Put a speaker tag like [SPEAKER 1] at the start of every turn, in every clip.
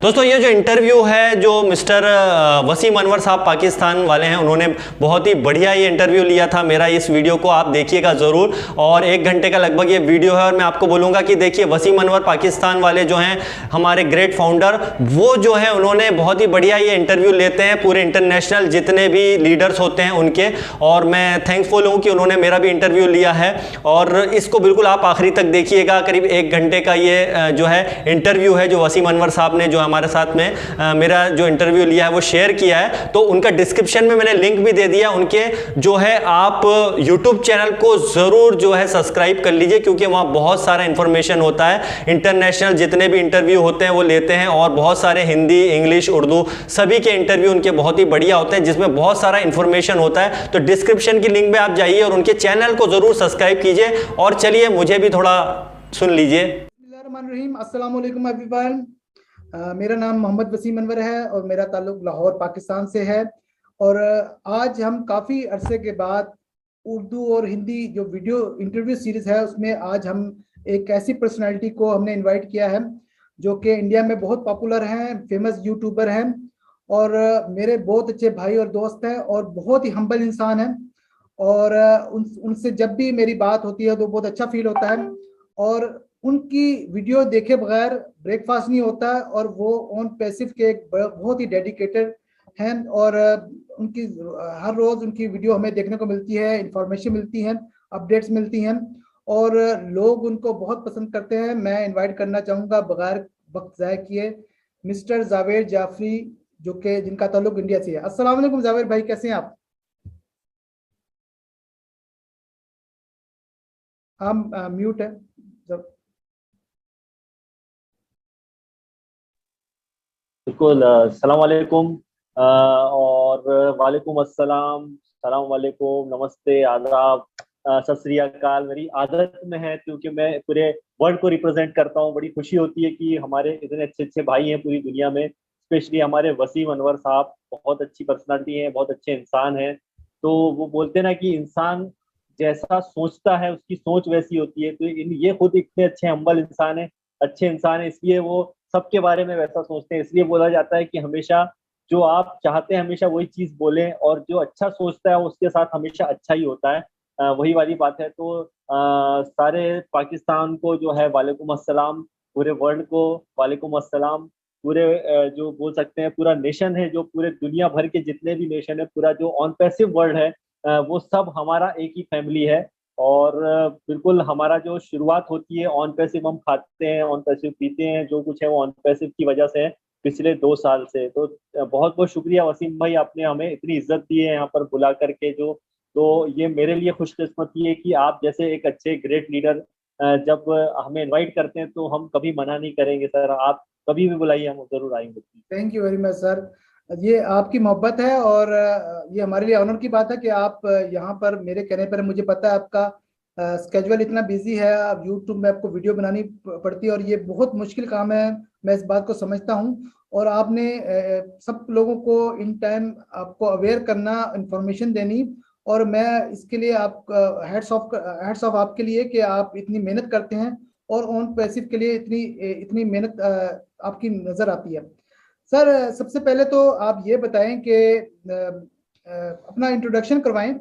[SPEAKER 1] दोस्तों ये जो इंटरव्यू है जो मिस्टर वसीम अनवर साहब पाकिस्तान वाले हैं, उन्होंने बहुत ही बढ़िया ये इंटरव्यू लिया था मेरा। इस वीडियो को आप देखिएगा ज़रूर, और 1 घंटे का लगभग ये वीडियो है। और मैं आपको बोलूँगा कि देखिए, वसीम अनवर पाकिस्तान वाले जो हैं, हमारे ग्रेट फाउंडर, वो जो है उन्होंने बहुत ही बढ़िया ये इंटरव्यू लेते हैं पूरे इंटरनेशनल जितने भी लीडर्स होते हैं उनके। और मैं थैंकफुल हूँ कि उन्होंने मेरा भी इंटरव्यू लिया है, और इसको बिल्कुल आप आखिरी तक देखिएगा। करीब 1 घंटे का ये जो है इंटरव्यू है जो वसीम अनवर साहब ने जो हमारे साथ में मेरा जो इंटरव्यू लिया है वो शेयर किया है। तो उनका डिस्क्रिप्शन में मैंने लिंक भी दे दिया उनके, जो है आप यूट्यूब चैनल को जरूर जो है सब्सक्राइब कर लीजिए, क्योंकि वहां बहुत सारा इंफॉर्मेशन होता है। इंटरनेशनल जितने भी इंटरव्यू होते हैं वो लेते हैं, और बहुत सारे हिंदी, इंग्लिश, उर्दू सभी के इंटरव्यू उनके बहुत ही बढ़िया होते हैं, जिसमें बहुत सारा इंफॉर्मेशन होता है। तो डिस्क्रिप्शन की लिंक में आप जाइए और उनके चैनल को जरूर सब्सक्राइब कीजिए। और चलिए मुझे भी थोड़ा सुन लीजिए।
[SPEAKER 2] अस्सलाम वालेकुम एवरीवन। मेरा नाम मोहम्मद वसीम अनवर है और मेरा ताल्लुक लाहौर पाकिस्तान से है। और आज हम काफ़ी अरसे के बाद उर्दू और हिंदी जो वीडियो इंटरव्यू सीरीज़ है उसमें आज हम एक ऐसी पर्सनालिटी को हमने इनवाइट किया है जो कि इंडिया में बहुत पॉपुलर हैं, फेमस यूट्यूबर हैं, और मेरे बहुत अच्छे भाई और दोस्त हैं, और बहुत ही हम्बल इंसान हैं। और उनसे जब भी मेरी बात होती है तो बहुत अच्छा फील होता है। और उनकी वीडियो देखे बगैर ब्रेकफास्ट नहीं होता, और वो ऑन पैसिव के एक बहुत ही डेडिकेटेड हैं। और उनकी हर रोज़ उनकी वीडियो हमें देखने को मिलती है, इंफॉर्मेशन मिलती है, अपडेट्स मिलती हैं, और लोग उनको बहुत पसंद करते हैं। मैं इनवाइट करना चाहूँगा बगैर वक्त ज़ाय किए मिस्टर जावेद जाफरी, जो कि जिनका ताल्लुक इंडिया से है। अस्सलाम वालेकुम जावेद भाई, कैसे हैं आप? हम म्यूट है जब।
[SPEAKER 3] बिल्कुल। अस्सलाम वालेकुम। और वालेकुम अस्सलाम, सलाम वालेकुम, नमस्ते, आदाब, सत श्री अकाल। मेरी आदत में है, क्योंकि मैं पूरे वर्ल्ड को रिप्रेजेंट करता हूँ। बड़ी खुशी होती है कि हमारे इतने अच्छे अच्छे भाई हैं पूरी दुनिया में, स्पेशली हमारे वसीम अनवर साहब। बहुत अच्छी पर्सनालिटी हैं, बहुत अच्छे इंसान हैं। तो वो बोलते हैं ना कि इंसान जैसा सोचता है उसकी सोच वैसी होती है। तो ये खुद इतने अच्छे हम्बल इंसान है, अच्छे इंसान है, इसलिए वो सबके बारे में वैसा सोचते हैं। इसलिए बोला जाता है कि हमेशा जो आप चाहते हैं हमेशा वही चीज बोलें, और जो अच्छा सोचता है उसके साथ हमेशा अच्छा ही होता है। वही वाली बात है। तो सारे पाकिस्तान को जो है वालेकुम अस्सलाम, पूरे वर्ल्ड को वालेकुम अस्सलाम। पूरे जो बोल सकते हैं पूरा नेशन है, जो पूरे दुनिया भर के जितने भी नेशन है, पूरा जो ऑन पैसिव वर्ल्ड है, वो सब हमारा एक ही फैमिली है। और बिल्कुल हमारा जो शुरुआत होती है ऑन पैसिव, हम खाते हैं ऑन पैसिव, पीते हैं, जो कुछ है वो ऑन पैसिव की वजह से है पिछले 2 साल से। तो बहुत बहुत शुक्रिया वसीम भाई, आपने हमें इतनी इज्जत दी है यहाँ पर बुला करके। जो तो ये मेरे लिए खुशकिस्मती है कि आप जैसे एक अच्छे ग्रेट लीडर जब हमें इनवाइट करते हैं तो हम कभी मना नहीं करेंगे सर। आप कभी भी बुलाइए, हम जरूर आएंगे।
[SPEAKER 2] Thank you very much sir. ये आपकी मोहब्बत है, और ये हमारे लिए ऑनर की बात है कि आप यहाँ पर मेरे कहने पर। मुझे पता है आपका स्केड्यूल इतना बिजी है, आप यूट्यूब में आपको वीडियो बनानी पड़ती है, और ये बहुत मुश्किल काम है। मैं इस बात को समझता हूँ, और आपने सब लोगों को इन टाइम आपको अवेयर करना, इंफॉर्मेशन देनी, और मैं इसके लिए आप हेड्स ऑफ आपके लिए कि आप इतनी मेहनत करते हैं, और ऑन पैसिव के लिए इतनी इतनी मेहनत आपकी नज़र आती है। सर, सबसे पहले तो आप ये बताएं कि अपना इंट्रोडक्शन करवाएं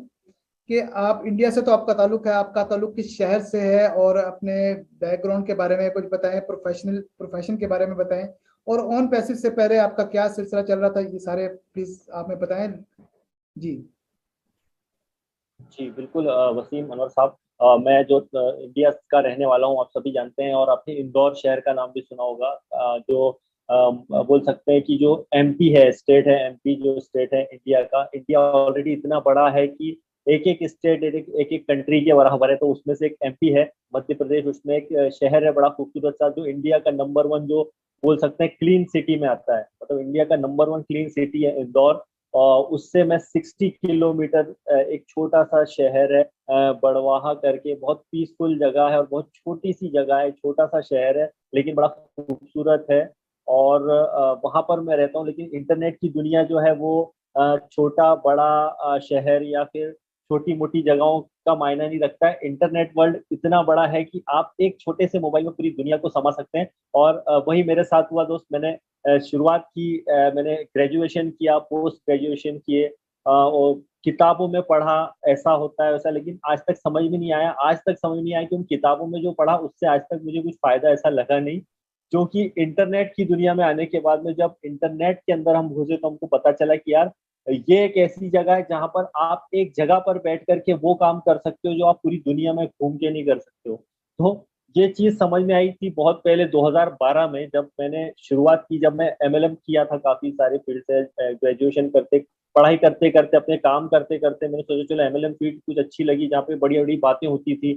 [SPEAKER 2] कि आप इंडिया से तो आपका ताल्लुक है, आपका ताल्लुक किस शहर से है, और अपने बैकग्राउंड के बारे में कुछ बताएं, प्रोफेशन के बारे में बताएं, और ऑन पैसिव से पहले आपका क्या सिलसिला चल रहा था, ये सारे प्लीज आप में बताएं। जी
[SPEAKER 3] जी बिल्कुल। वसीम अनवर साहब, मैं जो इंडिया का रहने वाला हूँ, आप सभी जानते हैं, और आपने इंदौर शहर का नाम भी सुना होगा। जो बोल सकते हैं कि जो एमपी है, स्टेट है, एमपी जो स्टेट है इंडिया का, इंडिया ऑलरेडी इतना बड़ा है कि एक एक स्टेट एक एक कंट्री के बराबर है। तो उसमें से एक एमपी है, मध्य प्रदेश। उसमें एक शहर है बड़ा खूबसूरत सा, जो इंडिया का नंबर 1 जो बोल सकते हैं क्लीन सिटी में आता है। मतलब इंडिया का नंबर 1 क्लीन सिटी है इंदौर। और उससे मैं 60 किलोमीटर एक छोटा सा शहर है बड़वाहा करके, बहुत पीसफुल जगह है और बहुत छोटी सी जगह है, छोटा सा शहर है लेकिन बड़ा खूबसूरत है। और वहां पर मैं रहता हूँ। लेकिन इंटरनेट की दुनिया जो है वो छोटा बड़ा शहर या फिर छोटी मोटी जगहों का मायना नहीं रखता है। इंटरनेट वर्ल्ड इतना बड़ा है कि आप एक छोटे से मोबाइल में पूरी दुनिया को समझ सकते हैं। और वही मेरे साथ हुआ दोस्त। मैंने शुरुआत की, मैंने ग्रेजुएशन किया, पोस्ट ग्रेजुएशन किए, और किताबों में पढ़ा ऐसा होता है वैसा, लेकिन आज तक समझ में नहीं आया। आज तक समझ नहीं आया कि उन किताबों में जो पढ़ा उससे आज तक मुझे कुछ फायदा ऐसा लगा नहीं। क्योंकि इंटरनेट की दुनिया में आने के बाद में जब इंटरनेट के अंदर हम घुसे तो हमको पता चला कि यार ये एक ऐसी जगह है जहां पर आप एक जगह पर बैठ करके वो काम कर सकते हो जो आप पूरी दुनिया में घूम के नहीं कर सकते हो। तो ये चीज समझ में आई थी बहुत पहले 2012 में, जब मैंने शुरुआत की, जब मैं एमएलएम किया था काफी सारे फील्ड से, ग्रेजुएशन करते, पढ़ाई करते करते, अपने काम करते करते मैंने सोचा चलो एमएलएम फील्ड कुछ अच्छी लगी, जहाँ पे बड़ी बड़ी बातें होती थी।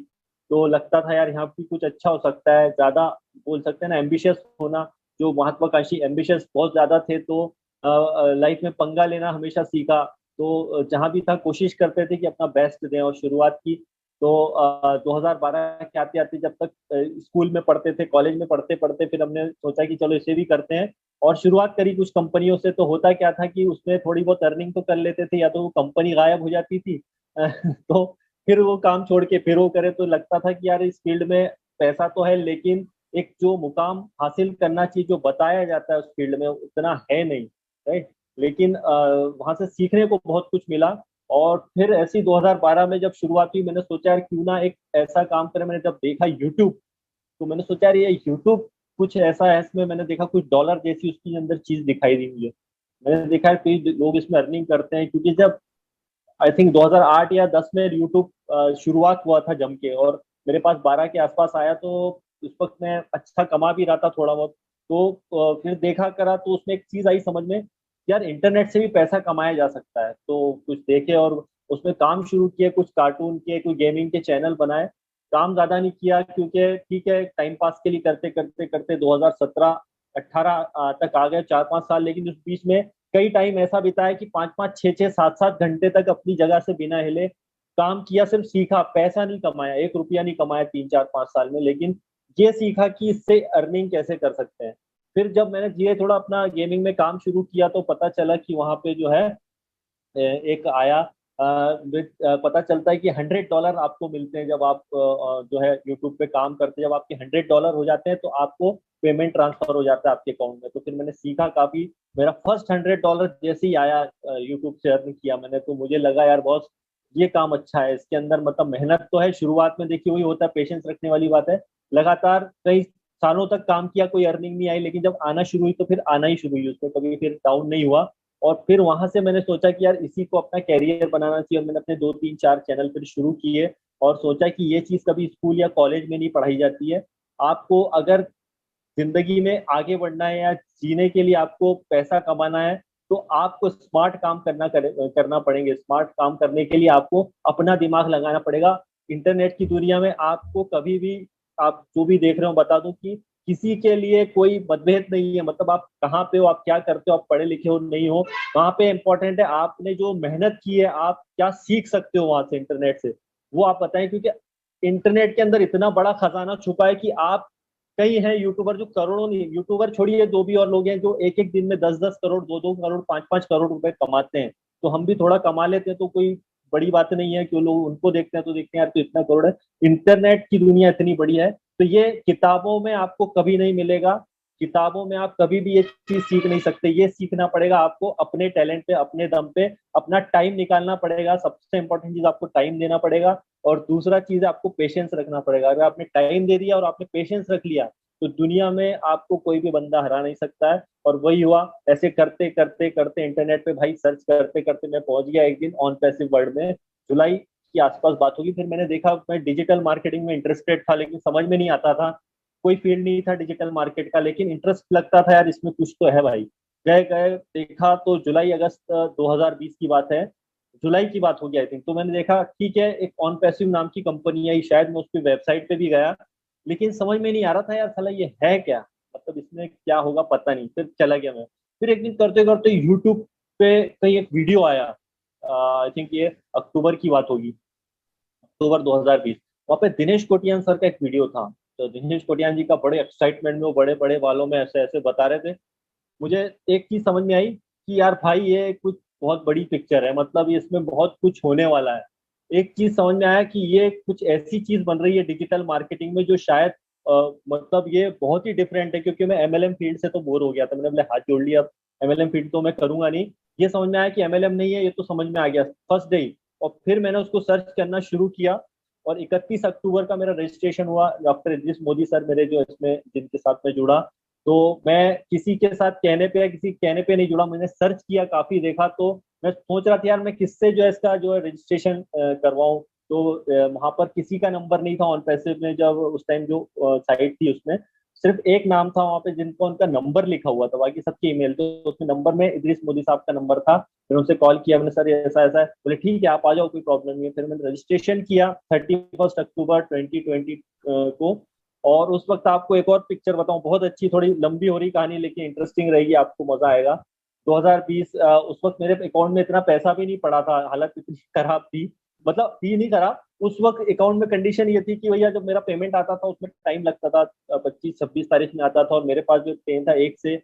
[SPEAKER 3] तो लगता था यार यहाँ पे कुछ अच्छा हो सकता है, ज्यादा बोल सकते हैं ना एम्बिशियस होना, जो महत्वाकांक्षी एम्बिशियस बहुत ज्यादा थे। तो लाइफ में पंगा लेना हमेशा सीखा। तो जहां भी था कोशिश करते थे कि अपना बेस्ट दें, और शुरुआत की। तो 2012 के आते आते, जब तक स्कूल में पढ़ते थे, कॉलेज में पढ़ते पढ़ते, फिर हमने सोचा कि चलो इसे भी करते हैं। और शुरुआत करी कुछ कंपनियों से। तो होता क्या था कि उसमें थोड़ी बहुत अर्निंग तो कर लेते थे, या तो वो कंपनी गायब हो जाती थी तो फिर वो काम छोड़ के फिर वो करे, तो लगता था कि यार इस फील्ड में पैसा तो है, लेकिन एक जो मुकाम हासिल करना चाहिए, जो बताया जाता है उस फील्ड में, उतना है नहीं। राइट। लेकिन वहां से सीखने को बहुत कुछ मिला। और फिर ऐसी 2012 में जब शुरुआत हुई, मैंने सोचा यार क्यों ना एक ऐसा काम करें। मैंने जब देखा यूट्यूब, तो मैंने सोचा यार ये यूट्यूब कुछ ऐसा है, इसमें मैंने देखा कुछ डॉलर जैसी उसके अंदर चीज दिखाई दी मुझे। मैंने देखा यार कई लोग इसमें अर्निंग करते हैं, क्योंकि जब आई थिंक 2008 या 10 में यूट्यूब शुरुआत हुआ था जम के, और मेरे पास 12 के आसपास आया, तो उस वक्त मैं अच्छा कमा भी रहा था थोड़ा बहुत। तो फिर देखा करा, तो उसमें एक चीज आई समझ में, यार इंटरनेट से भी पैसा कमाया जा सकता है। तो कुछ देखे और उसमें काम शुरू किए, कुछ कार्टून के, कुछ गेमिंग के चैनल बनाए। काम ज्यादा नहीं किया, क्योंकि ठीक है टाइम पास के लिए करते करते करते 2017-18 तक आ गए, 4-5 साल। लेकिन उस बीच में कई टाइम ऐसा बिताया कि 5-5, 6-6, 7-7 घंटे तक अपनी जगह से बिना हिले काम किया, सिर्फ सीखा, पैसा नहीं कमाया, 1 रुपया नहीं कमाया 3-4-5 साल में, लेकिन ये सीखा कि इससे अर्निंग कैसे कर सकते हैं। फिर जब मैंने धीरे थोड़ा अपना गेमिंग में काम शुरू किया, तो पता चला कि वहां पे जो है एक आया, पता चलता है कि $100 आपको मिलते हैं जब आप जो है यूट्यूब पे काम करते हैं। जब आपके $100 हो जाते हैं तो आपको पेमेंट ट्रांसफर हो जाता है आपके अकाउंट में। तो फिर मैंने सीखा काफी। मेरा फर्स्ट $100 जैसे ही आया यूट्यूब से अर्न किया मैंने, तो मुझे लगा यार बॉस ये काम अच्छा है, इसके अंदर मतलब मेहनत तो है। शुरुआत में देखिए वही होता है, पेशेंस रखने वाली बात है। लगातार कई सालों तक काम किया, कोई अर्निंग नहीं आई, लेकिन जब आना शुरू हुई तो फिर आना ही शुरू हुई, उसमें कभी फिर डाउन नहीं हुआ। और फिर वहां से मैंने सोचा कि यार इसी को अपना कैरियर बनाना चाहिए, और मैंने अपने 2-3-4 चैनल फिर शुरू किए। और सोचा कि ये चीज कभी स्कूल या कॉलेज में नहीं पढ़ाई जाती है। आपको अगर जिंदगी में आगे बढ़ना है या जीने के लिए आपको पैसा कमाना है, तो आपको स्मार्ट काम करना पड़ेंगे। स्मार्ट काम करने के लिए आपको अपना दिमाग लगाना पड़ेगा। इंटरनेट की दुनिया में आपको कभी भी, आप जो भी देख रहे हो, बता दूं कि किसी के लिए कोई मतभेद नहीं है। मतलब आप कहाँ पे हो, आप क्या करते हो, आप पढ़े लिखे हो नहीं हो, वहां पे इंपॉर्टेंट है आपने जो मेहनत की है, आप क्या सीख सकते हो वहां से, इंटरनेट से, वो आप बताएं। क्योंकि इंटरनेट के अंदर इतना बड़ा खजाना छुपा है कि आप, कई हैं यूट्यूबर जो करोड़ों, नहीं यूट्यूबर छोड़िए, दो भी और लोग हैं जो एक एक दिन में 10-10 करोड़, 2-2 करोड़, 5-5 करोड़ रुपए कमाते हैं। तो हम भी थोड़ा कमा लेते हैं, तो कोई बड़ी बात नहीं है कि लोग उनको देखते हैं तो देखते हैं यार तो इतना करोड़ है। इंटरनेट की दुनिया इतनी बड़ी है, तो ये किताबों में आपको कभी नहीं मिलेगा। किताबों में आप कभी भी ये चीज सीख नहीं सकते। ये सीखना पड़ेगा आपको अपने टैलेंट पे, अपने दम पे, अपना टाइम निकालना पड़ेगा। सबसे इंपॉर्टेंट चीज आपको टाइम देना पड़ेगा। और दूसरा चीज आपको पेशेंस रखना पड़ेगा। अगर आपने टाइम दे दिया और आपने पेशेंस रख लिया, तो दुनिया में आपको कोई भी बंदा हरा नहीं सकता है। और वही हुआ, ऐसे करते करते करते इंटरनेट पे भाई सर्च करते करते मैं पहुंच गया एक दिन ऑन पैसिव वर्ल्ड में। जुलाई के आसपास बात होगी। फिर मैंने देखा, मैं डिजिटल मार्केटिंग में इंटरेस्टेड था, लेकिन समझ में नहीं आता था, कोई फील्ड नहीं था डिजिटल मार्केट का, लेकिन इंटरेस्ट लगता था यार इसमें कुछ तो है भाई। गए गए देखा, तो जुलाई अगस्त 2020 की बात है, जुलाई की बात होगी आई थिंक। तो मैंने देखा ठीक है, एक ऑन पैसिव नाम की कंपनी है, शायद मैं उसकी वेबसाइट पे भी गया, लेकिन समझ में नहीं आ रहा था यार साला ये है क्या, मतलब इसमें क्या होगा पता नहीं। फिर चला गया मैं। फिर एक दिन करते करते यूट्यूब पे कहीं एक वीडियो आया, आई थिंक ये अक्टूबर की बात होगी, अक्टूबर 2020। वहाँ पे दिनेश कोटियान सर का एक वीडियो था। तो दिनेश कोटियान जी का बड़े एक्साइटमेंट में, वो बड़े बड़े बालों में ऐसे ऐसे बता रहे थे। मुझे एक चीज समझ में आई कि यार भाई ये कुछ बहुत बड़ी पिक्चर है, मतलब इसमें बहुत कुछ होने वाला है। एक चीज समझ में आया कि ये कुछ ऐसी चीज बन रही है डिजिटल मार्केटिंग में जो शायद मतलब ये बहुत ही डिफरेंट है, क्योंकि मैं एमएलएम फील्ड से तो बोर हो गया था, मैंने बोले हाथ जोड़ लिया, अब एमएलएम फील्ड तो मैं करूंगा नहीं। ये समझ में आया कि एमएलएम नहीं है, ये तो समझ में आ गया फर्स्ट डे ही। और फिर मैंने उसको सर्च करना शुरू किया, और 31 अक्टूबर का मेरा रजिस्ट्रेशन हुआ। डॉक्टर इद्रिस मोदी सर मेरे जो इसमें जिनके साथ में जुड़ा, तो मैं किसी के साथ कहने पे या किसी कहने पे नहीं जुड़ा, मैंने सर्च किया, काफी देखा, तो मैं सोच रहा था यार मैं किससे जो है इसका जो है रजिस्ट्रेशन करवाऊं। तो वहां पर किसी का नंबर नहीं था ऑन पैसिव में, जब उस टाइम जो साइट थी उसमें सिर्फ एक नाम था वहां पे जिनको उनका नंबर लिखा हुआ था, बाकी सबके ईमेल, तो उसमें नंबर में इद्रिस मोदी साहब का नंबर था। फिर उनसे कॉल किया, मैंने सर ऐसा ऐसा है, बोले ठीक है आप आ जाओ, कोई प्रॉब्लम नहीं है। फिर मैंने रजिस्ट्रेशन किया 31 अक्टूबर 2020 को। और उस वक्त आपको एक और पिक्चर बताऊं, बहुत अच्छी, थोड़ी लंबी हो रही कहानी लेकिन इंटरेस्टिंग रहेगी, आपको मजा आएगा। 2020 उस वक्त मेरे अकाउंट में इतना पैसा भी नहीं पड़ा था, हालत इतनी खराब थी, मतलब थी नहीं खराब, उस वक्त अकाउंट में कंडीशन ये थी कि भैया जब मेरा पेमेंट आता था उसमें टाइम लगता था, 25-26 तारीख में आता था, और मेरे पास जो ट्रेन था 1 से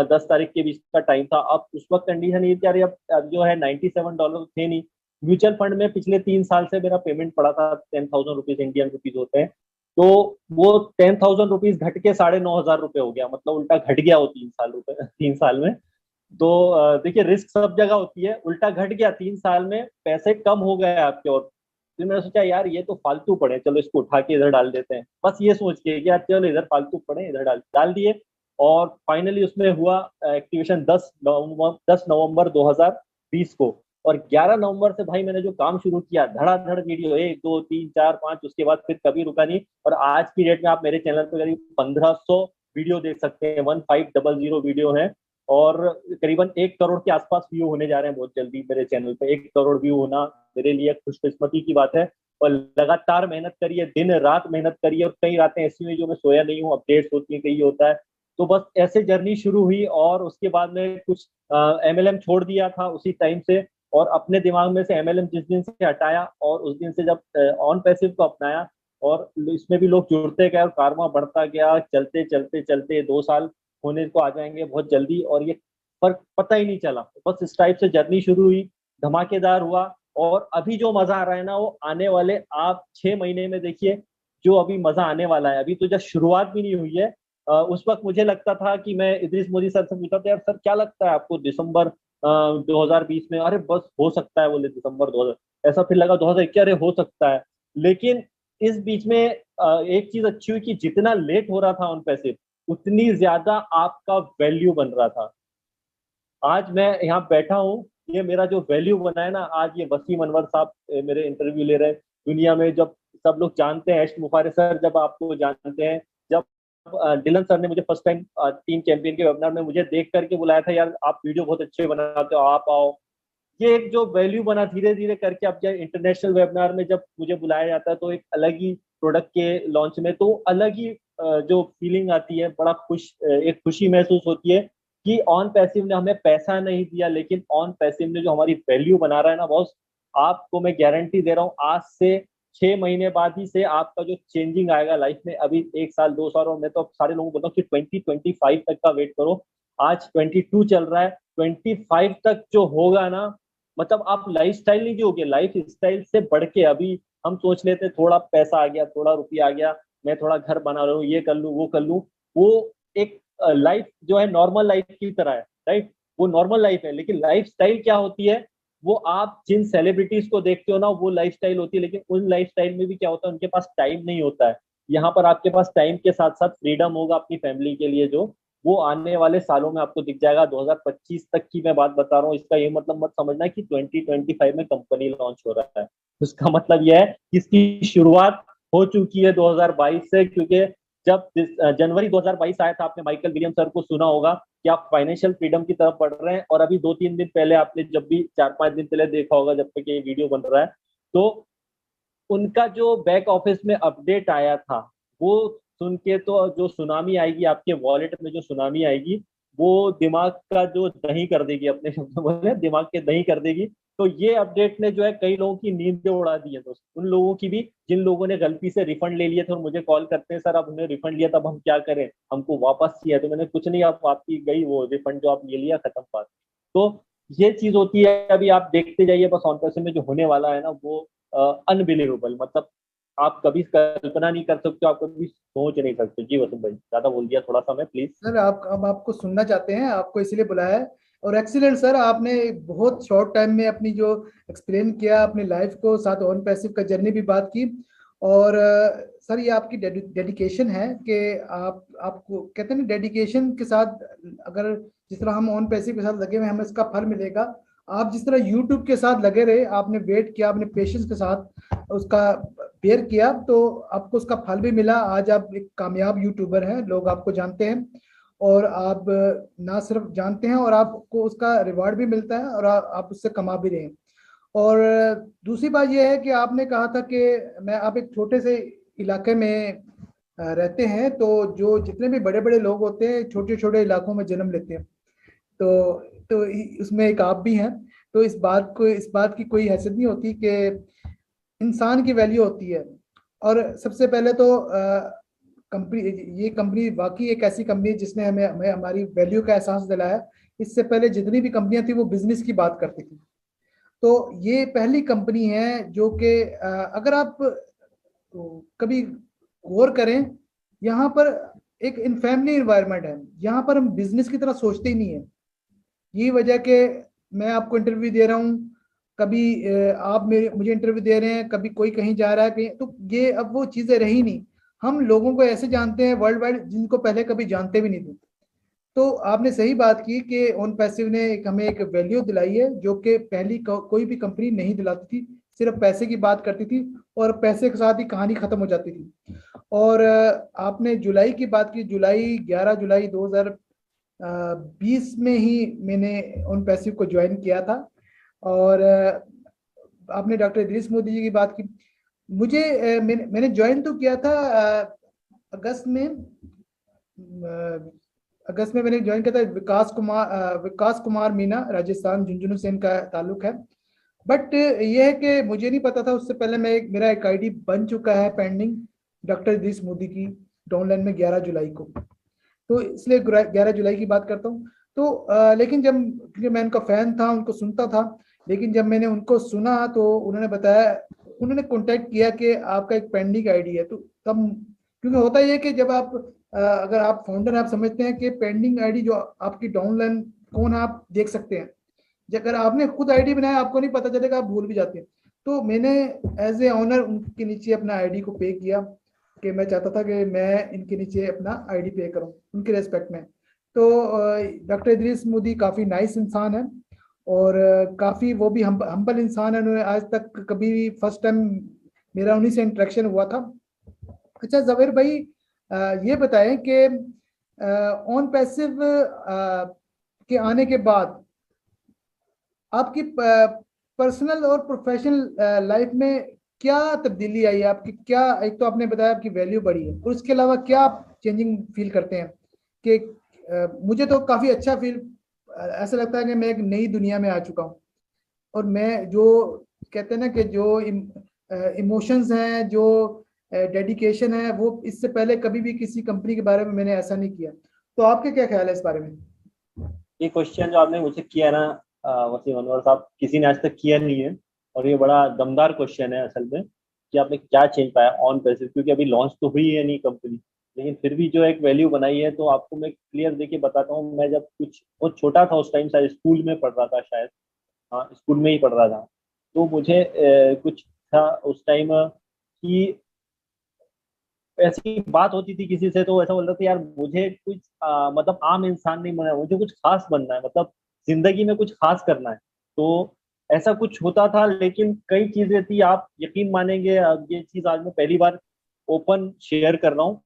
[SPEAKER 3] 10 तारीख के बीच का टाइम था। अब उस वक्त कंडीशन ये थी, अरे अब जो है $97 थे नहीं। म्यूचुअल फंड में पिछले 3 साल से मेरा पेमेंट पड़ा था 10,000 रुपीज, इंडियन रुपीज होते हैं, तो वो 10,000 रुपीज घट के 9,500 रुपये हो गया, मतलब उल्टा घट गया वो 3 साल 3 साल में। तो देखिए रिस्क सब जगह होती है, उल्टा घट गया 3 साल में, पैसे कम हो गए आपके। और फिर मैंने सोचा यार ये तो फालतू पड़े, चलो इसको उठा के इधर डाल देते हैं, बस ये सोच के कि यार चलो इधर फालतू पड़े, इधर डाल डाल दिए। और फाइनली उसमें हुआ एक्टिवेशन 10 नवंबर 2020 को। और 11 नवंबर से भाई मैंने जो काम शुरू किया, धड़ाधड़ वीडियो, 1 2 3 4 5, उसके बाद फिर कभी रुका नहीं। और आज की डेट में आप मेरे चैनल पर करीब 1,500 वीडियो देख सकते हैं, 1500 वीडियो है। और करीबन 1 करोड़ के आसपास व्यू होने जा रहे हैं बहुत जल्दी मेरे चैनल पे। 1 करोड़ व्यू होना मेरे लिए खुशकिस्मती की बात है। और लगातार मेहनत करी है, दिन रात मेहनत करी है, और कई रातें ऐसी हुई जो मैं सोया नहीं हूँ, अपडेट्स होती है, कई होता है। तो बस ऐसे जर्नी शुरू हुई, और उसके बाद में कुछ एमएलएम छोड़ दिया था उसी टाइम से, और अपने दिमाग में से एमएलएम जिस दिन से हटाया और उस दिन से जब ऑन पैसिव को अपनाया, और इसमें भी लोग जुड़ते गए और कारमा बढ़ता गया, चलते चलते चलते 2 साल होने को आ जाएंगे बहुत जल्दी, और ये फर्क पता ही नहीं चला। बस इस टाइप से जर्नी शुरू हुई, धमाकेदार हुआ। और अभी जो मजा आ रहा है ना, वो आने वाले आप 6 महीने में देखिए जो अभी मजा आने वाला है। अभी तो जब शुरुआत भी नहीं हुई है। उस वक्त मुझे लगता था कि मैं इद्रिस मोदी सर से पूछा था, यार सर क्या लगता है आपको दिसंबर 2020 में, अरे बस हो सकता है, बोले दिसंबर 2000, ऐसा फिर लगा 2021, अरे हो सकता है। लेकिन इस बीच में एक चीज अच्छी हुई कि जितना लेट हो रहा था उन पैसे, उतनी ज्यादा आपका वैल्यू बन रहा था। आज मैं यहाँ बैठा हूँ, ये मेरा जो वैल्यू बना है ना, आज ये वसीम अनवर साहब मेरे इंटरव्यू ले रहे हैं। दुनिया में जब सब लोग जानते हैं, एश मुफारे सर जब आपको जानते हैं, जब डिलन सर ने मुझे फर्स्ट टाइम टीम चैंपियन के वेबिनार में मुझे देख करके बुलाया था, यार आप वीडियो बहुत अच्छे बनाते हो, आप आओ। ये एक जो वैल्यू बना धीरे धीरे करके, अब जब इंटरनेशनल वेबिनार में जब मुझे बुलाया जाता है, तो एक अलग ही प्रोडक्ट के लॉन्च में तो अलग ही जो फीलिंग आती है, बड़ा एक खुशी महसूस होती है कि ऑन पैसिव ने हमें पैसा नहीं दिया, लेकिन ऑन पैसिव ने जो हमारी वैल्यू बना रहा है ना बॉस, आपको मैं गारंटी दे रहा हूँ, आज से 6 महीने बाद ही से आपका जो चेंजिंग आएगा लाइफ में। अभी 1 साल 2 साल, और मैं तो सारे लोगों को बोलता हूँ कि 2025 तक का वेट करो। आज 22 चल रहा है, 25 तक जो होगा ना, मतलब आप लाइफ स्टाइल नहीं जियोगे, लाइफ स्टाइल से बढ़ के। अभी हम सोच लेते थोड़ा पैसा आ गया, थोड़ा रुपया आ गया, मैं थोड़ा घर बना रहा हूँ, ये कर लूँ वो कर लूँ, वो एक लाइफ जो है नॉर्मल लाइफ की तरह है, राइट, वो नॉर्मल लाइफ है। लेकिन लाइफ स्टाइल क्या होती है, वो आप जिन सेलिब्रिटीज को देखते हो ना, वो लाइफ स्टाइल होती है। लेकिन उन लाइफ स्टाइल में भी क्या होता है, उनके पास टाइम नहीं होता है। यहाँ पर आपके पास टाइम के साथ साथ फ्रीडम होगा अपनी फैमिली के लिए, जो वो आने वाले सालों में आपको दिख जाएगा। 2025 तक की मैं बात बता रहा हूँ, इसका ये मतलब मत समझना कि 2025 में कंपनी लॉन्च हो रहा है। उसका मतलब यह है कि इसकी शुरुआत हो चुकी है 2022 से, क्योंकि जब जनवरी 2022 आया था, आपने माइकल विलियम सर को सुना होगा कि आप फाइनेंशियल फ्रीडम की तरफ बढ़ रहे हैं। और अभी 2-3 दिन पहले आपने जब भी 4-5 दिन पहले देखा होगा, जब तक ये वीडियो बन रहा है, तो उनका जो बैक ऑफिस में अपडेट आया था, वो सुन के तो जो सुनामी आएगी आपके वॉलेट में, जो सुनामी आएगी, वो दिमाग का जो दही कर देगी, अपने शब्द में बोले दिमाग के दही कर देगी। तो ये अपडेट ने जो है कई लोगों की नींद उड़ा दी है दोस्त, उन लोगों की भी जिन लोगों ने गलती से रिफंड ले लिए थे और मुझे कॉल करते हैं, सर अब हमने रिफंड लिया, तब हम क्या करें, हमको वापस चाहिए। तो मैंने कुछ नहीं, आप आपकी गई वो रिफंड जो आप ले लिया, खत्म बात। तो ये चीज होती है। अभी आप देखते जाइए, बस ऑन पैसे में जो होने वाला है ना, वो अनबिलीवेबल, मतलब आप कभी कल्पना नहीं कर सकते, आप कभी सोच नहीं सकते। जी वसुम भाई, ज्यादा बोल दिया थोड़ा सा मैं, प्लीज।
[SPEAKER 2] सर आप अब आपको सुनना चाहते हैं, आपको इसीलिए बुलाया है। और एक्सीलेंट सर, आपने बहुत शॉर्ट टाइम में अपनी जो एक्सप्लेन किया अपनी लाइफ को, साथ ऑन पैसिव का जर्नी भी बात की। और सर ये आपकी डेडिकेशन है कि आपको कहते हैं ना, डेडिकेशन के साथ अगर जिस तरह हम ऑन पैसिव के साथ लगे हुए हैं, हमें इसका फल मिलेगा। आप जिस तरह यूट्यूब के साथ लगे रहे, आपने वेट किया, आपने पेशेंस के साथ उसका बेयर किया, तो आपको उसका फल भी मिला। आज आप एक कामयाब यूट्यूबर हैं, लोग आपको जानते हैं। और आप ना सिर्फ जानते हैं, और आपको उसका रिवार्ड भी मिलता है, और आप उससे कमा भी रहे हैं। और दूसरी बात यह है कि आपने कहा था कि आप एक छोटे से इलाके में रहते हैं, तो जो जितने भी बड़े बड़े लोग होते हैं छोटे छोटे इलाकों में जन्म लेते हैं। तो उसमें एक आप भी हैं। तो इस बात की कोई हैसियत नहीं होती कि इंसान की वैल्यू होती है। और सबसे पहले तो कंपनी, ये कंपनी वाकई एक ऐसी कंपनी है जिसने हमें हमें हमारी वैल्यू का एहसास दिलाया। इससे पहले जितनी भी कंपनियां थी वो बिजनेस की बात करती थी। तो ये पहली कंपनी है जो कि अगर आप कभी गौर करें, यहाँ पर एक इन फैमिली इन्वायरमेंट है। यहाँ पर हम बिजनेस की तरह सोचते ही नहीं है। यही वजह के मैं आपको इंटरव्यू दे रहा हूँ, कभी आप मेरे मुझे इंटरव्यू दे रहे हैं, कभी कोई कहीं जा रहा है कहीं, तो ये अब वो चीजें रही नहीं। हम लोगों को ऐसे जानते हैं वर्ल्ड वाइड जिनको पहले कभी जानते भी नहीं थे। तो आपने सही बात की कि ऑन पैसिव ने हमें एक वैल्यू दिलाई है जो कि पहली कोई भी कंपनी नहीं दिलाती थी। सिर्फ पैसे की बात करती थी और पैसे के साथ ही कहानी खत्म हो जाती थी। और आपने जुलाई की बात की, 11 जुलाई 2020 में ही मैंने ऑन पैसिव को ज्वाइन किया था। और आपने डॉक्टर इदरीस मोदी जी की बात की। मुझे मैंने ज्वाइन तो किया था अगस्त में। अगस्त में मैंने ज्वाइन किया था। विकास कुमार मीना, राजस्थान, झुंझुनू से इनका ताल्लुक है। बट ये है कि मुझे नहीं पता था, उससे पहले मेरा एक आईडी बन चुका है पेंडिंग डॉक्टर इदरीस मोदी की डाउनलाइन में 11 जुलाई को। तो इसलिए 11 जुलाई की बात करता हूँ। तो लेकिन जब, क्योंकि मैं उनका फैन था, उनको सुनता था, लेकिन जब मैंने उनको सुना तो उन्होंने बताया, उन्होंने कांटेक्ट किया कि आपका एक पेंडिंग आईडी है। तो तब, क्योंकि होता ही है कि जब आप अगर आप फाउंडर, आप समझते हैं कि पेंडिंग आईडी जो आपकी डाउनलाइन कौन है आप देख सकते हैं। अगर आपने खुद आईडी बनाया आपको नहीं पता चलेगा, आप भूल भी जाते हैं। तो मैंने एज ए ऑनर उनके नीचे अपना आईडी को पे किया कि मैं चाहता था कि मैं इनके नीचे अपना आईडी पे करूं उनके रेस्पेक्ट में। तो डॉक्टर इदरीस मोदी काफ़ी नाइस इंसान है, और काफ़ी वो भी हम्बल इंसान है। उन्होंने आज तक कभी, फर्स्ट टाइम मेरा उन्हीं से इंटरेक्शन हुआ था। अच्छा जवेर भाई, ये बताएं कि ऑन पैसिव के आने के बाद आपकी पर्सनल और प्रोफेशनल लाइफ में क्या तब्दीली आई है आपकी? क्या, एक तो आपने बताया आपकी वैल्यू बढ़ी है, और उसके अलावा क्या आप चेंजिंग फील करते हैं? कि मुझे तो काफ़ी अच्छा फील, ऐसा लगता है कि मैं एक नई दुनिया में आ चुका हूँ। और मैं जो कहते हैं ना कि जो इमोशंस हैं, जो डेडिकेशन है, वो इससे पहले कभी भी किसी कंपनी के बारे में मैंने ऐसा नहीं किया। तो आपके क्या ख्याल है इस बारे में?
[SPEAKER 3] ये क्वेश्चन जो आपने मुझसे किया ना वसीम अनवर साहब, किसी ने आज तक किया नहीं है, और ये बड़ा दमदार क्वेश्चन है असल में, कि आपने क्या चेंज पाया ऑन पैसिव। क्योंकि अभी लॉन्च तो हुई है नहीं कंपनी, लेकिन फिर भी जो एक वैल्यू बनाई है, तो आपको मैं क्लियर देखिए बताता हूँ। मैं जब कुछ बहुत छोटा था उस टाइम, शायद स्कूल में पढ़ रहा था, शायद हाँ स्कूल में ही पढ़ रहा था, तो मुझे कुछ था उस टाइम कि ऐसी बात होती थी किसी से, तो ऐसा बोलता था यार मुझे कुछ मतलब आम इंसान नहीं बनना है, मुझे कुछ खास बनना है, मतलब जिंदगी में कुछ खास करना है। तो ऐसा कुछ होता था, लेकिन कई चीजें थी, आप यकीन मानेंगे, ये चीज आज मैं पहली बार ओपन शेयर कर रहा हूँ।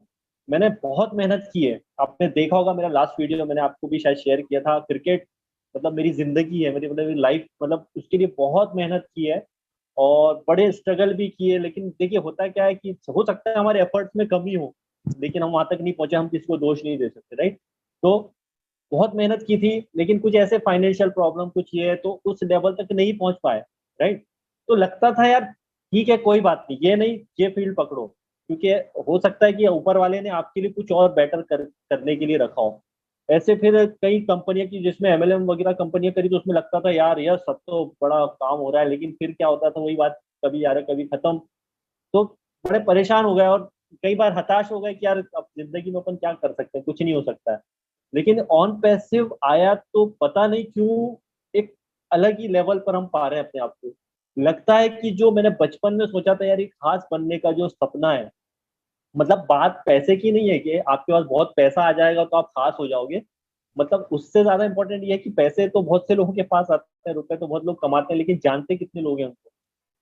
[SPEAKER 3] मैंने बहुत मेहनत की है। आपने देखा होगा मेरा लास्ट वीडियो, मैंने आपको भी शायद शेयर किया था, क्रिकेट मतलब मेरी जिंदगी है, मेरी मतलब मेरी लाइफ, मतलब उसके लिए बहुत मेहनत की है और बड़े स्ट्रगल भी किए। लेकिन देखिए होता क्या है कि हो सकता है हमारे एफर्ट्स में कमी हो, लेकिन हम वहां तक नहीं पहुंचे, हम किसी को दोष नहीं दे सकते, राइट। तो बहुत मेहनत की थी, लेकिन कुछ ऐसे फाइनेंशियल प्रॉब्लम कुछ ये है, तो उस लेवल तक नहीं पहुंच पाए, राइट। तो लगता था यार ठीक है कोई बात नहीं, ये नहीं ये फील्ड पकड़ो, क्योंकि हो सकता है कि ऊपर वाले ने आपके लिए कुछ और बेटर करने के लिए रखा हो। ऐसे फिर कई कंपनियां की जिसमें एमएलएम वगैरह कंपनियां करी तो उसमें लगता था यार यह सब तो बड़ा काम हो रहा है, लेकिन फिर क्या होता था वही बात, कभी आ रहा कभी खत्म। तो बड़े परेशान हो गए और कई बार हताश हो गए कि यार अब जिंदगी में अपन क्या कर सकते हैं, कुछ नहीं हो सकता है। लेकिन ऑन पैसिव आया तो पता नहीं क्यों एक अलग ही लेवल पर हम पा रहे हैं अपने आप को। लगता है कि जो मैंने बचपन में सोचा था यार एक खास बनने का जो सपना है, मतलब बात पैसे की नहीं है कि आपके पास बहुत पैसा आ जाएगा तो आप खास हो जाओगे। मतलब उससे ज्यादा इंपॉर्टेंट ये है कि पैसे तो बहुत से लोगों के पास आते हैं, रुपए तो बहुत लोग कमाते हैं, लेकिन जानते कितने लोग हैं उनको।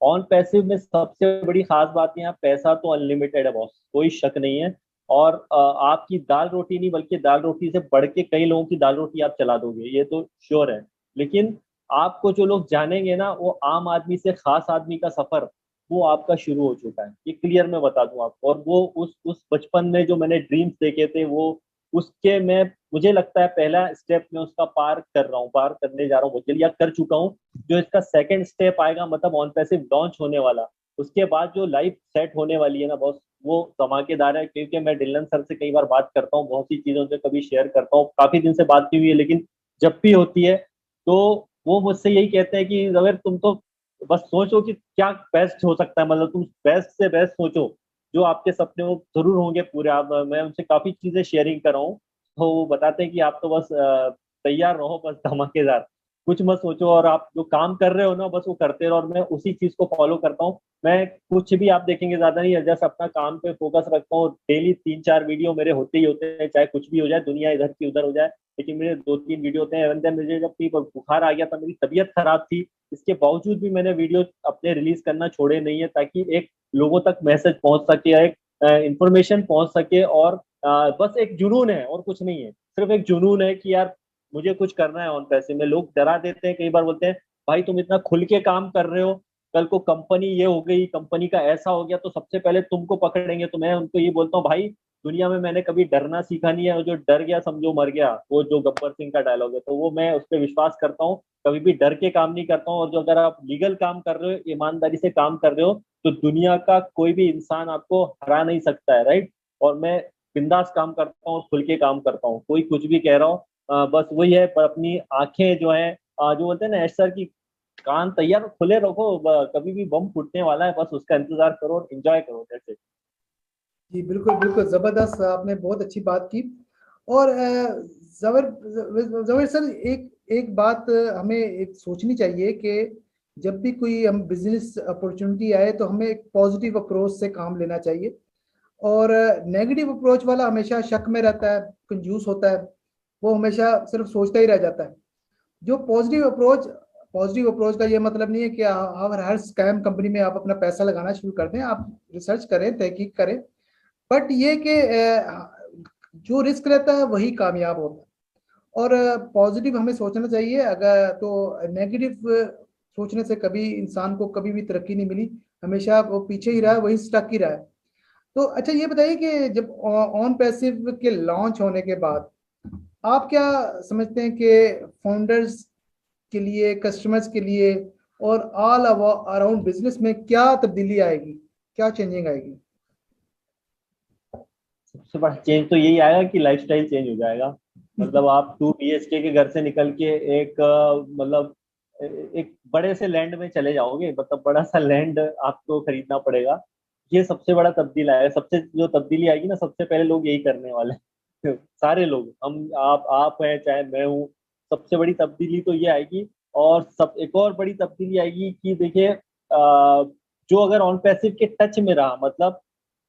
[SPEAKER 3] ऑन पैसिव में सबसे बड़ी खास बात है यहाँ पैसा तो अनलिमिटेड है बॉस, कोई शक नहीं है। और आपकी दाल रोटी नहीं बल्कि दाल रोटी से बढ़ के कई लोगों की दाल रोटी आप चला दोगे, ये तो श्योर है। लेकिन आपको जो लोग जानेंगे ना, वो आम आदमी से खास आदमी का सफर वो आपका शुरू हो चुका है, ये क्लियर मैं बता दूं आपको। और वो उस बचपन में जो मैंने ड्रीम्स देखे थे वो उसके मैं, मुझे लगता है पहला स्टेप मैं उसका पार कर रहा हूँ, पार करने जा रहा हूँ या कर चुका हूँ। जो इसका सेकंड स्टेप आएगा मतलब ऑन पैसिव लॉन्च होने वाला, उसके बाद जो लाइफ सेट होने वाली है ना बॉस, वो धमाकेदार है। क्योंकि मैं डिलन सर से कई बार बात करता हूँ, बहुत सी चीजों से कभी शेयर करता हूँ, काफी दिन से बात नहीं हुई है लेकिन जब भी होती है तो वो मुझसे यही कहते हैं कि अगर तुम तो बस सोचो कि क्या बेस्ट हो सकता है, मतलब तुम बेस्ट से बेस्ट सोचो, जो आपके सपने वो जरूर होंगे पूरे। आप, मैं उनसे काफी चीजें शेयरिंग कर रहा हूँ, तो वो बताते हैं कि आप तो बस तैयार रहो, बस धमाकेदार, कुछ मत सोचो और आप जो काम कर रहे हो ना बस वो करते रहो। और मैं उसी चीज को फॉलो करता हूँ। मैं कुछ भी आप देखेंगे ज्यादा नहीं, जस्ट अपना काम पे फोकस रखता हूँ। डेली 3-4 वीडियो मेरे होते ही होते हैं, चाहे कुछ भी हो जाए, दुनिया इधर की उधर हो जाए, लेकिन मेरे 2-3 वीडियो होते हैं। एवं देन मुझे जब भी बुखार आ गया था, मेरी तबीयत खराब थी, इसके बावजूद भी मैंने वीडियो अपने रिलीज करना छोड़े नहीं है, ताकि एक लोगों तक मैसेज पहुंच सके, एक इंफॉर्मेशन पहुंच सके। और बस एक जुनून है और कुछ नहीं है, सिर्फ एक जुनून है कि यार मुझे कुछ करना है ऑन पैसे में। लोग डरा देते हैं, कई बार बोलते हैं भाई तुम इतना खुल के काम कर रहे हो, कल को कंपनी ये हो गई, कंपनी का ऐसा हो गया तो सबसे पहले तुमको पकड़ेंगे। तो मैं उनको ये बोलता हूँ भाई दुनिया में मैंने कभी डरना सीखा नहीं है, और जो डर गया समझो मर गया, वो जो गब्बर सिंह का डायलॉग है, तो वो मैं उस पर विश्वास करता हूँ। कभी भी डर के काम नहीं करता हूँ। और जो अगर आप लीगल काम कर रहे हो, ईमानदारी से काम कर रहे हो, तो दुनिया का कोई भी इंसान आपको हरा नहीं सकता है, राइट। और मैं बिंदास काम करता हूँ, खुल के काम करता हूँ, कोई कुछ भी कह रहा हूँ बस वही है, पर अपनी आंखें जो है जो बोलते हैं ना ऐश सर की, कान तैयार खुले रखो, कभी भी बम फूटने वाला है, बस उसका इंतजार करो और एंजॉय करो, जैसे।
[SPEAKER 2] जी बिल्कुल बिल्कुल, जबरदस्त, आपने बहुत अच्छी बात की। और जबर जबर सर, एक एक बात हमें एक सोचनी चाहिए कि जब भी कोई हम बिजनेस अपॉर्चुनिटी आए तो हमें एक पॉजिटिव अप्रोच से काम लेना चाहिए। और नेगेटिव अप्रोच वाला हमेशा शक में रहता है, कंजूस होता है, वो हमेशा सिर्फ सोचता ही रह जाता है। जो पॉजिटिव अप्रोच का ये मतलब नहीं है कि आप हर स्कैम कंपनी में आप अपना पैसा लगाना शुरू कर दें। आप रिसर्च करें, तहकीक करें, बट ये कि जो रिस्क रहता है वही कामयाब होता है। और पॉजिटिव हमें सोचना चाहिए, अगर तो नेगेटिव सोचने से कभी इंसान को कभी भी तरक्की नहीं मिली, हमेशा वो पीछे ही रहा है, वही स्टक ही रहा है। तो अच्छा ये बताइए कि जब ऑन पैसिव के लॉन्च होने के बाद आप क्या समझते हैं कि फाउंडर्स के लिए, कस्टमर्स के लिए और ऑल अराउंड बिजनेस में क्या तब्दीली आएगी, क्या चेंजिंग आएगी?
[SPEAKER 3] सबसे बड़ा चेंज तो यही आएगा कि लाइफस्टाइल चेंज हो जाएगा। मतलब आप 2 BHK के घर से निकल के एक मतलब एक बड़े से लैंड में चले जाओगे, मतलब बड़ा सा लैंड आपको खरीदना पड़ेगा। ये सबसे बड़ा तब्दील आएगा। सबसे जो तब्दीली आएगी ना, सबसे पहले लोग यही करने वाले हैं सारे लोग, हम आप हैं चाहे मैं हूँ, सबसे बड़ी तब्दीली तो ये आएगी। और सब एक और बड़ी तब्दीली आएगी कि देखिए जो अगर ऑन पैसिव के टच में रहा, मतलब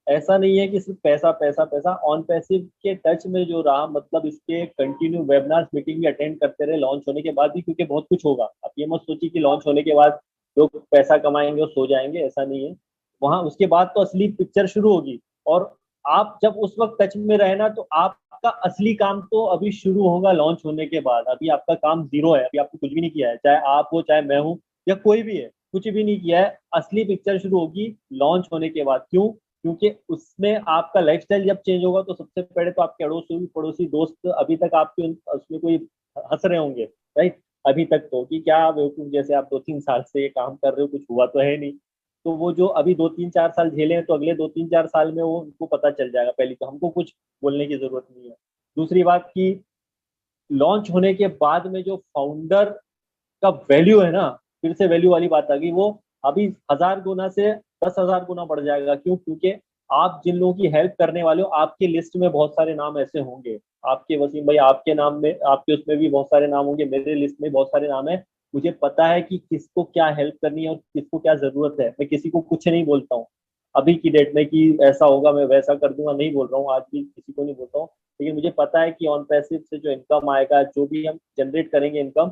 [SPEAKER 3] ऐसा नहीं है कि सिर्फ पैसा पैसा पैसा, ऑन पैसिव के टच में जो रहा, मतलब इसके कंटिन्यू वेबिनार्स मीटिंग भी अटेंड करते रहे लॉन्च होने के बाद भी, क्योंकि बहुत कुछ होगा। आप ये मत सोचिए कि लॉन्च होने के बाद लोग पैसा कमाएंगे और सो जाएंगे, ऐसा नहीं है। वहां उसके बाद तो असली पिक्चर शुरू होगी। और आप जब उस वक्त टच में रहे ना, तो आपका असली काम तो अभी शुरू होगा लॉन्च होने के बाद। अभी आपका काम जीरो है, अभी आपने कुछ भी नहीं किया है, चाहे आप हो चाहे मैं हूँ या कोई भी है, कुछ भी नहीं किया है। असली पिक्चर शुरू होगी लॉन्च होने के बाद। क्यों? क्योंकि उसमें आपका लाइफस्टाइल जब चेंज होगा, तो सबसे पहले तो आपके अड़ोसी पड़ोसी दोस्त अभी तक आपके उसमें कोई हंस रहे होंगे, राइट। अभी तक तो कि क्या बेवकूफ जैसे आप 2-3 साल से ये काम कर रहे हो, कुछ हुआ तो है नहीं। तो वो जो अभी 2-3-4 साल झेले हैं, तो अगले 2-3-4 साल में वो उनको पता चल जाएगा। पहले तो हमको कुछ बोलने की जरूरत नहीं है। दूसरी बात की लॉन्च होने के बाद में जो फाउंडर का वैल्यू है ना, फिर से वैल्यू वाली बात आ गई, वो अभी 1000 गुना से 10,000 गुना बढ़ जाएगा। क्यों? क्योंकि आप जिन लोगों की हेल्प करने वाले हो, आपके लिस्ट में बहुत सारे नाम ऐसे होंगे, आपके वसीम भाई, आपके नाम में, आपके उसमें भी बहुत सारे नाम होंगे, मेरे लिस्ट में बहुत सारे नाम है। मुझे पता है कि किसको क्या हेल्प करनी है और किसको क्या जरूरत है। मैं किसी को कुछ नहीं बोलता हूँ अभी की डेट में कि ऐसा होगा मैं वैसा कर दूंगा, नहीं बोल रहा हूँ, आज भी किसी को नहीं बोलता हूँ। लेकिन मुझे पता है कि ऑन पैसिव से जो इनकम आएगा, जो भी हम जनरेट करेंगे इनकम,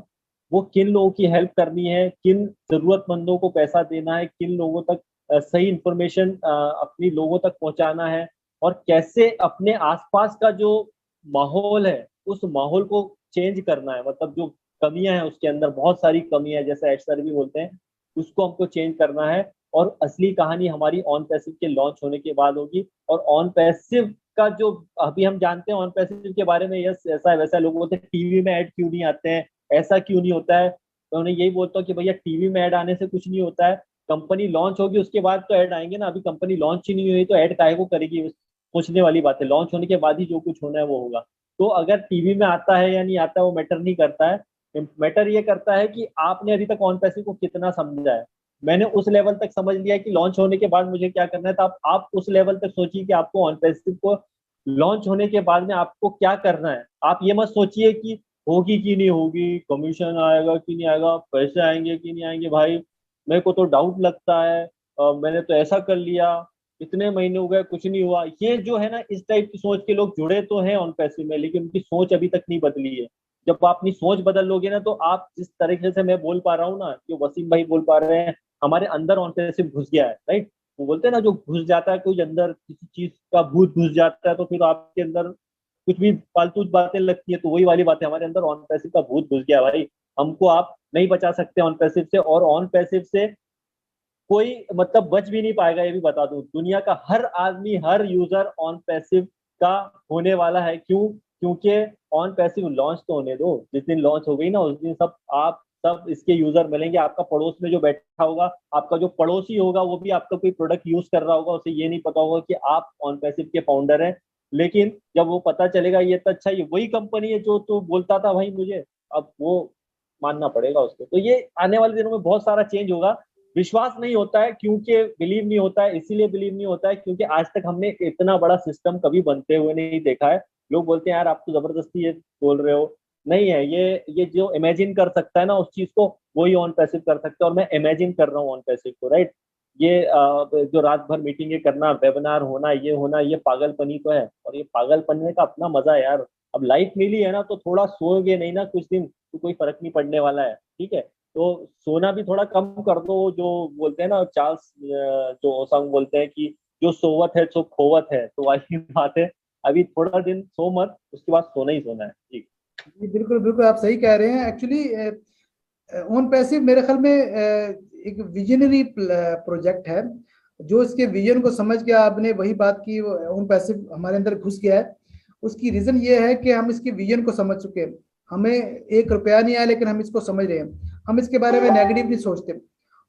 [SPEAKER 3] वो किन लोगों की हेल्प करनी है, किन जरूरतमंदों को पैसा देना है, किन लोगों तक सही इंफॉर्मेशन अपनी लोगों तक पहुंचाना है, और कैसे अपने आसपास का जो माहौल है उस माहौल को चेंज करना है। मतलब जो कमियां हैं उसके अंदर, बहुत सारी कमियां हैं, जैसे एच सर भी बोलते हैं, उसको हमको चेंज करना है। और असली कहानी हमारी ऑन पैसिव के लॉन्च होने के बाद होगी। और ऑन पैसिव का जो अभी हम जानते हैं ऑन पैसिव के बारे में, यस ऐसा है वैसा है, लोग बोलते हैं टीवी में ऐड क्यों नहीं आते हैं, ऐसा क्यों नहीं होता है। तो उन्हें यही बोलता हूँ कि भैया टीवी में ऐड आने से कुछ नहीं होता है, कंपनी लॉन्च होगी उसके बाद तो ऐड आएंगे ना। अभी कंपनी लॉन्च ही नहीं हुई तो ऐड काहे को करेगी? सोचने वाली बात है, लॉन्च होने के बाद ही जो कुछ होना है वो होगा। तो अगर टीवी में आता है या नहीं आता है वो मैटर नहीं करता है, मैटर ये करता है कि आपने अभी तक ऑन पैसिव को कितना समझा है। मैंने उस लेवल तक समझ लिया है कि लॉन्च होने के बाद मुझे क्या करना है, तो आप उस लेवल तक सोचिए कि आपको ऑन पैसिव को लॉन्च होने के बाद में आपको क्या करना है। आप ये मत सोचिए कि होगी कि नहीं होगी, कमीशन आएगा कि नहीं आएगा, पैसे आएंगे कि नहीं आएंगे। भाई मेरे को तो डाउट लगता है, मैंने तो ऐसा कर लिया, इतने महीने हो गए कुछ नहीं हुआ। ये जो है ना, इस टाइप की सोच के लोग जुड़े तो हैं ऑन पैसिव में, लेकिन उनकी सोच अभी तक नहीं बदली है। जब आप अपनी सोच बदल लोगे ना, तो आप जिस तरीके से मैं बोल पा रहा हूँ ना, जो वसीम भाई बोल पा रहे हैं, हमारे अंदर ऑन पैसिव घुस गया है, राइट। वो बोलते हैं ना, जो घुस जाता है कोई अंदर, किसी चीज का भूत घुस जाता है तो फिर आपके अंदर कुछ भी फालतू बातें लगती है। तो वही वाली बात है, हमारे अंदर ऑन पैसिव का भूत घुस गया भाई। हमको आप नहीं बचा सकते ऑन पैसिव से, और ऑन पैसिव से कोई मतलब बच भी नहीं पाएगा, ये भी बता दूं। दुनिया का हर आदमी, हर यूजर ऑन पैसिव का होने वाला है। क्यों? क्योंकि ऑन पैसिव लॉन्च तो होने दो, जिस दिन लॉन्च हो गई ना उस दिन सब आप सब इसके यूजर मिलेंगे। आपका पड़ोस में जो बैठा होगा, आपका जो पड़ोसी होगा, वो भी आपका कोई प्रोडक्ट यूज कर रहा होगा, उसे ये नहीं पता होगा कि आप ऑन पैसिव के फाउंडर हैं। लेकिन जब वो पता चलेगा, ये तो अच्छा, ये वही कंपनी है जो तू बोलता था भाई मुझे, अब वो मानना पड़ेगा उसको। तो ये आने वाले दिनों में बहुत सारा चेंज होगा। विश्वास नहीं होता है क्योंकि बिलीव नहीं होता है, इसीलिए बिलीव नहीं होता है क्योंकि आज तक हमने इतना बड़ा सिस्टम कभी बनते हुए नहीं देखा है। लोग बोलते हैं यार आप तो जबरदस्ती ये बोल रहे हो। नहीं है, ये जो इमेजिन कर सकता है ना उस चीज को, वही ऑन पैसिव कर सकता है। और मैं इमेजिन कर रहा हूँ ऑन पैसिव को, राइट। ये जो रात भर मीटिंग करना, वेबिनार होना, ये होना, ये पागलपनी तो है, और ये पागलपने का अपना मजा है यार। अब लाइफ मिली है ना, तो थोड़ा सोओगे नहीं ना कुछ दिन, तो कोई फर्क नहीं पड़ने वाला है, ठीक है। तो सोना भी थोड़ा कम कर दो। जो बोलते हैं ना चार्ल्स जो ओसंग बोलते हैं कि जो सोवत है सो खोवत है, तो वही बात है। अभी थोड़ा दिन सो मत, उसके बाद सोना ही सोना है। ठीक।
[SPEAKER 2] जी बिल्कुल बिल्कुल, आप सही कह रहे हैं। एक्चुअली ऑन पैसिव मेरे ख्याल में एक विजनरी प्रोजेक्ट है। जो इसके विजन को समझ के आपने वही बात की, ऑन पैसिव हमारे अंदर घुस गया है। उसकी रीजन ये है कि हम इसके विजन को समझ चुके हैं। हमें 1 रुपया नहीं आया, लेकिन हम इसको समझ रहे हैं, हम इसके बारे में नेगेटिव नहीं सोचते।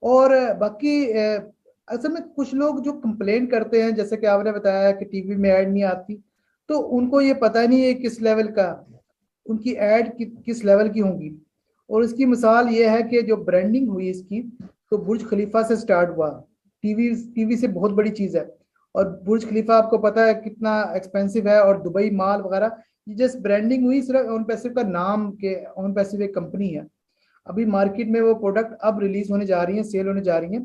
[SPEAKER 2] और बाकी असल में कुछ लोग जो कंप्लेन करते हैं, जैसे कि आपने बताया कि टीवी में ऐड नहीं आती, तो उनको ये पता नहीं है किस लेवल का उनकी ऐड किस लेवल की होंगी। और इसकी मिसाल ये है कि जो ब्रांडिंग हुई इसकी, तो बुर्ज खलीफा से स्टार्ट हुआ। टीवी से बहुत बड़ी चीज है। और बुर्ज खलीफा आपको पता है कितना एक्सपेंसिव है, और दुबई माल वगैरह, ये जस्ट ब्रांडिंग हुई सिर्फ ऑन पैसिव का नाम के। ऑन पैसिव एक कंपनी है, अभी मार्केट में वो प्रोडक्ट अब रिलीज होने जा रही है, सेल होने जा रही है।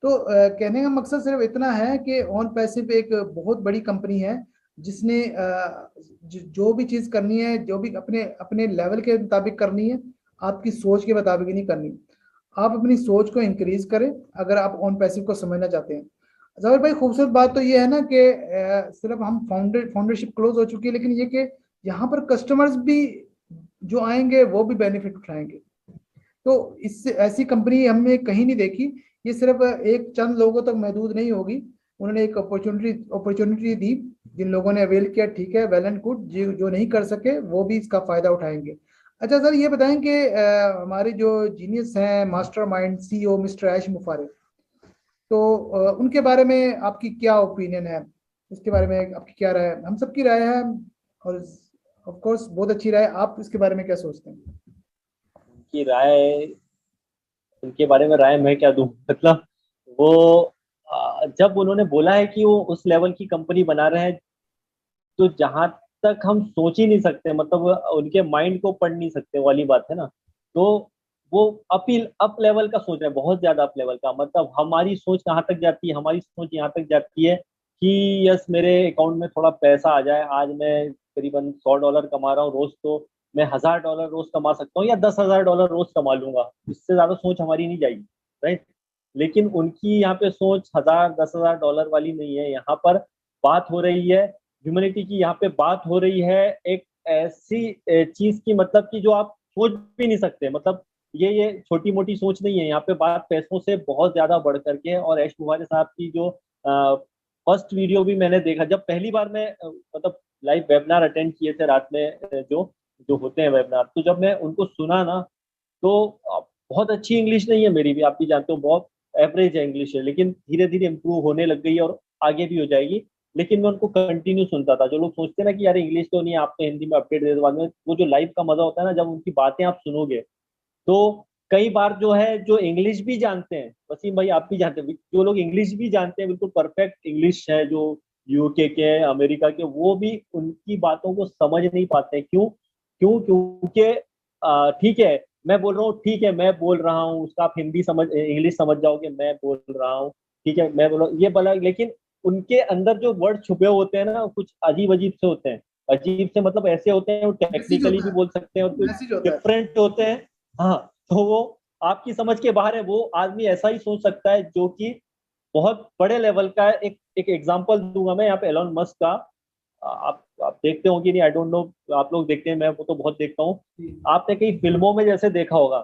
[SPEAKER 2] तो कहने का मकसद सिर्फ इतना है कि ऑन पैसिव एक बहुत बड़ी कंपनी है, जिसने जो भी चीज करनी है, जो भी अपने अपने लेवल के मुताबिक करनी है, आपकी सोच के मुताबिक नहीं करनी। आप अपनी सोच को इंक्रीज करें अगर आप ऑन पैसिव को समझना चाहते हैं। जबर भाई, खूबसूरत बात तो ये है ना कि सिर्फ हम फाउंडरशिप क्लोज हो चुकी है, लेकिन ये कि यहाँ पर कस्टमर्स भी जो आएंगे वो भी बेनिफिट उठाएंगे। तो इससे ऐसी कंपनी हमने कहीं नहीं देखी। ये सिर्फ एक चंद लोगों तक महदूद नहीं होगी। उन्होंने एक अपॉर्चुनिटी दी, जिन लोगों ने अवेल किया ठीक है, वेल एंड गुड। जो नहीं कर सके वो भी इसका फायदा उठाएंगे। अच्छा सर, ये बताएं कि हमारे जो जीनियस हैं, मास्टरमाइंड सीईओ मिस्टर ऐश मुफारिक, तो उनके बारे में आपकी क्या ओपिनियन है? उसके बारे में आपकी क्या राय है? हम सबकी राय है, और ऑफ कोर्स बहुत अच्छी राय। आप इसके बारे में क्या सोचते हैं?
[SPEAKER 3] उनकी राय, उनके बारे में राय मैं क्या दूं, मतलब वो जब उन्होंने बोला है कि वो उस लेवल की कंपनी बना रहे हैं, तो जहां तक हम सोच ही नहीं सकते, मतलब वो उनके माइंड को पढ़ नहीं सकते वाली बात है ना। तो वो अप लेवल का सोच रहे हैं, बहुत ज्यादा अप लेवल का। मतलब हमारी सोच कहाँ तक जाती है, हमारी सोच यहाँ तक जाती है कि यस मेरे अकाउंट में थोड़ा पैसा आ जाए, आज मैं करीबन $100 कमा रहा हूँ रोज, तो मैं $1000 रोज कमा सकता हूँ या $10,000 रोज कमा लूंगा, इससे ज्यादा सोच हमारी नहीं जाएगी, राइट। लेकिन उनकी यहाँ पे सोच 1000 $10,000 वाली नहीं है। यहाँ पर बात हो रही है ह्यूमैनिटी की, यहाँ पे बात हो रही है एक ऐसी चीज की, मतलब कि जो आप सोच भी नहीं सकते। मतलब ये छोटी मोटी सोच नहीं है, यहाँ पे बात पैसों से बहुत ज्यादा बढ़ करके है। और ऐश मुबारक साहब की जो फर्स्ट वीडियो भी मैंने देखा, जब पहली बार मैं मतलब लाइव वेबिनार अटेंड किए थे रात में, जो जो होते हैं वेबिनार, तो जब मैं उनको सुना ना, तो बहुत अच्छी इंग्लिश नहीं है मेरी भी, आप भी जानते हो, बहुत एवरेज है इंग्लिश है, लेकिन धीरे धीरे इम्प्रूव होने लग गई है और आगे भी हो जाएगी। लेकिन मैं उनको कंटिन्यू सुनता था। जो लोग सोचते हैं ना कि यार इंग्लिश तो नहीं है, आप तो हिंदी में अपडेट दे दो बाद में, वो जो लाइव का मजा होता है ना, जब उनकी बातें आप सुनोगे, तो कई बार जो है, जो इंग्लिश भी जानते हैं, वसीम भाई आप भी जानते हैं, जो लोग इंग्लिश भी जानते हैं, बिल्कुल परफेक्ट इंग्लिश है, जो यूके के, अमेरिका के, वो भी उनकी बातों को समझ नहीं पाते हैं। क्यों? क्योंकि ठीक है मैं बोल रहा हूँ, ठीक है मैं बोल रहा हूँ, उसका आप हिंदी समझ इंग्लिश समझ जाओगे, मैं बोल रहा हूँ, ठीक है मैं बोल रहा हूँ ये बोला, लेकिन उनके अंदर जो वर्ड छुपे हुए होते हैं ना, कुछ अजीब अजीब से होते हैं। अजीब से मतलब ऐसे होते हैं, वो
[SPEAKER 2] मैसेज
[SPEAKER 3] टेक्निकली
[SPEAKER 2] होता
[SPEAKER 3] भी
[SPEAKER 2] है,
[SPEAKER 3] बोल सकते हैं और कुछ
[SPEAKER 2] मैसेज होता है।
[SPEAKER 3] डिफरेंट होते हैं। हाँ, तो वो आपकी समझ के बाहर है। वो आदमी ऐसा ही सोच सकता है जो कि बहुत बड़े लेवल का है। एक एग्जांपल दूंगा मैं यहाँ पे, एलॉन मस्क का। आप देखते हो कि नहीं, आई डोंट नो, आप लोग देखते हैं, मैं वो तो बहुत देखता हूँ।
[SPEAKER 2] जी
[SPEAKER 3] आपने कई फिल्मों में जैसे देखा होगा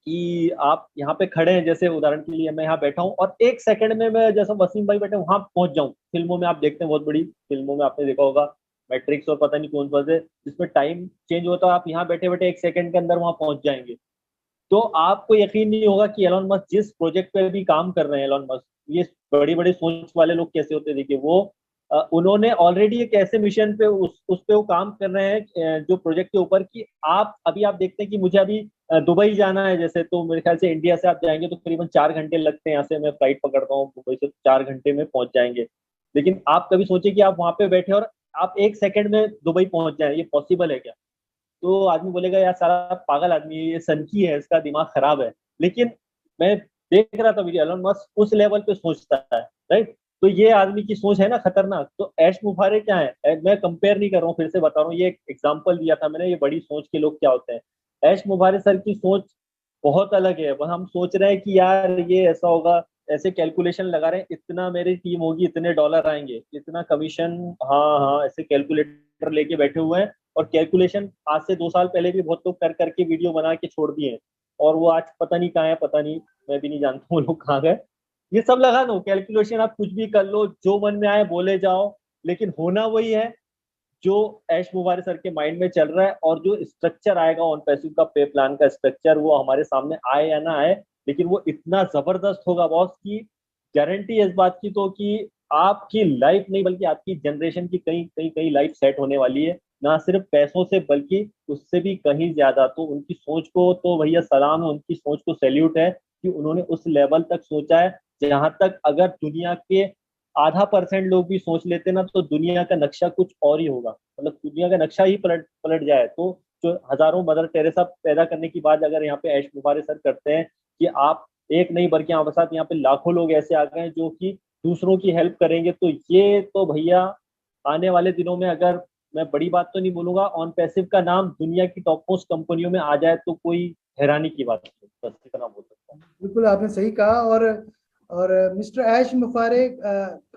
[SPEAKER 3] कि आप यहाँ पे खड़े हैं, जैसे उदाहरण के लिए मैं यहाँ बैठा हूँ और एक सेकंड में मैं, जैसा वसीम भाई बैठे वहां पहुंच जाऊं। फिल्मों में आप देखते हैं, बहुत बड़ी फिल्मों में आपने देखा होगा, मैट्रिक्स और पता नहीं कौन सा से, जिसमें टाइम चेंज होता है, आप यहाँ बैठे बैठे एक सेकंड के अंदर वहां पहुंच जाएंगे। तो आपको यकीन नहीं होगा कि एलन मस्क जिस प्रोजेक्ट पे भी काम कर रहे हैं, एलन मस्क, ये बड़ी बड़ी सोच वाले लोग कैसे होते हैं, देखिए वो उन्होंने ऑलरेडी एक ऐसे मिशन पे उस पे वो काम कर रहे हैं, जो प्रोजेक्ट के ऊपर, कि आप अभी आप देखते हैं कि मुझे अभी दुबई जाना है जैसे, तो मेरे ख्याल से इंडिया से आप जाएंगे तो करीबन 4 घंटे लगते हैं, यहाँ से मैं फ्लाइट पकड़ता हूँ दुबई से, 4 घंटे में पहुंच जाएंगे। लेकिन आप कभी सोचिए कि आप वहां पे बैठे और आप एक सेकंड में दुबई पहुंच जाए, ये पॉसिबल है क्या? तो आदमी बोलेगा यार सारा पागल आदमी है, ये सनकी है, इसका दिमाग खराब है। लेकिन मैं देख रहा था वीडियो, एलन मस्क उस लेवल पे सोचता है, राइट। तो ये आदमी की सोच है ना खतरनाक। तो ऐश मुफारे क्या है, मैं कंपेयर नहीं कर रहा हूँ, फिर से बता रहा हूँ, ये एक एग्जांपल दिया था मैंने, ये बड़ी सोच के लोग क्या होते हैं। ऐश मुफारे सर की सोच बहुत अलग है। वह हम सोच रहे हैं कि यार ये ऐसा होगा, ऐसे कैलकुलेशन लगा रहे हैं, इतना मेरी टीम होगी, इतने डॉलर आएंगे, इतना कमीशन, हाँ हाँ, ऐसे कैलकुलेटर लेके बैठे हुए हैं। और कैलकुलेशन आज से 2 साल पहले भी बहुत लोग कर करके वीडियो बना के छोड़ दिए हैं, और वो आज पता नहीं कहाँ है, पता नहीं, मैं भी नहीं जानता हूँ लोग कहाँ गए। ये सब लगा दो कैलकुलेशन, आप कुछ भी कर लो, जो मन में आए बोले जाओ, लेकिन होना वही है जो ऐश मुबारक सर के माइंड में चल रहा है। और जो स्ट्रक्चर आएगा ऑन पैसिव का पे प्लान का स्ट्रक्चर, वो हमारे सामने आए या ना आए, लेकिन वो इतना जबरदस्त होगा बॉस की गारंटी है इस बात की, तो कि आपकी लाइफ नहीं बल्कि आपकी जनरेशन की कई कई कई लाइफ सेट होने वाली है, ना सिर्फ पैसों से बल्कि उससे भी कहीं ज्यादा। तो उनकी सोच को तो भैया सलाम है, उनकी सोच को सैल्यूट है कि उन्होंने उस लेवल तक सोचा है, जहां तक अगर दुनिया के आधा % लोग भी सोच लेते ना, तो दुनिया का नक्शा कुछ और ही होगा। मतलब दुनिया का नक्शा ही पलट पलट जाए। तो जो हजारों मदर टेरेसा पैदा करने की बात अगर यहाँ पे ऐश मुबारक सर करते हैं कि आप एक नहीं बल्कि हमारे साथ यहाँ पे लाखों लोग ऐसे आ गए हैं जो कि दूसरों की हेल्प करेंगे, तो ये तो भैया आने वाले दिनों में, अगर मैं बड़ी बात तो नहीं बोलूंगा, ऑन पैसिव का नाम दुनिया की टॉप मोस्ट कंपनियों में आ जाए तो कोई हैरानी की बात नहीं, बस इतना बोल सकता हूँ।
[SPEAKER 2] बिल्कुल आपने सही कहा। और मिस्टर ऐश मुफारे,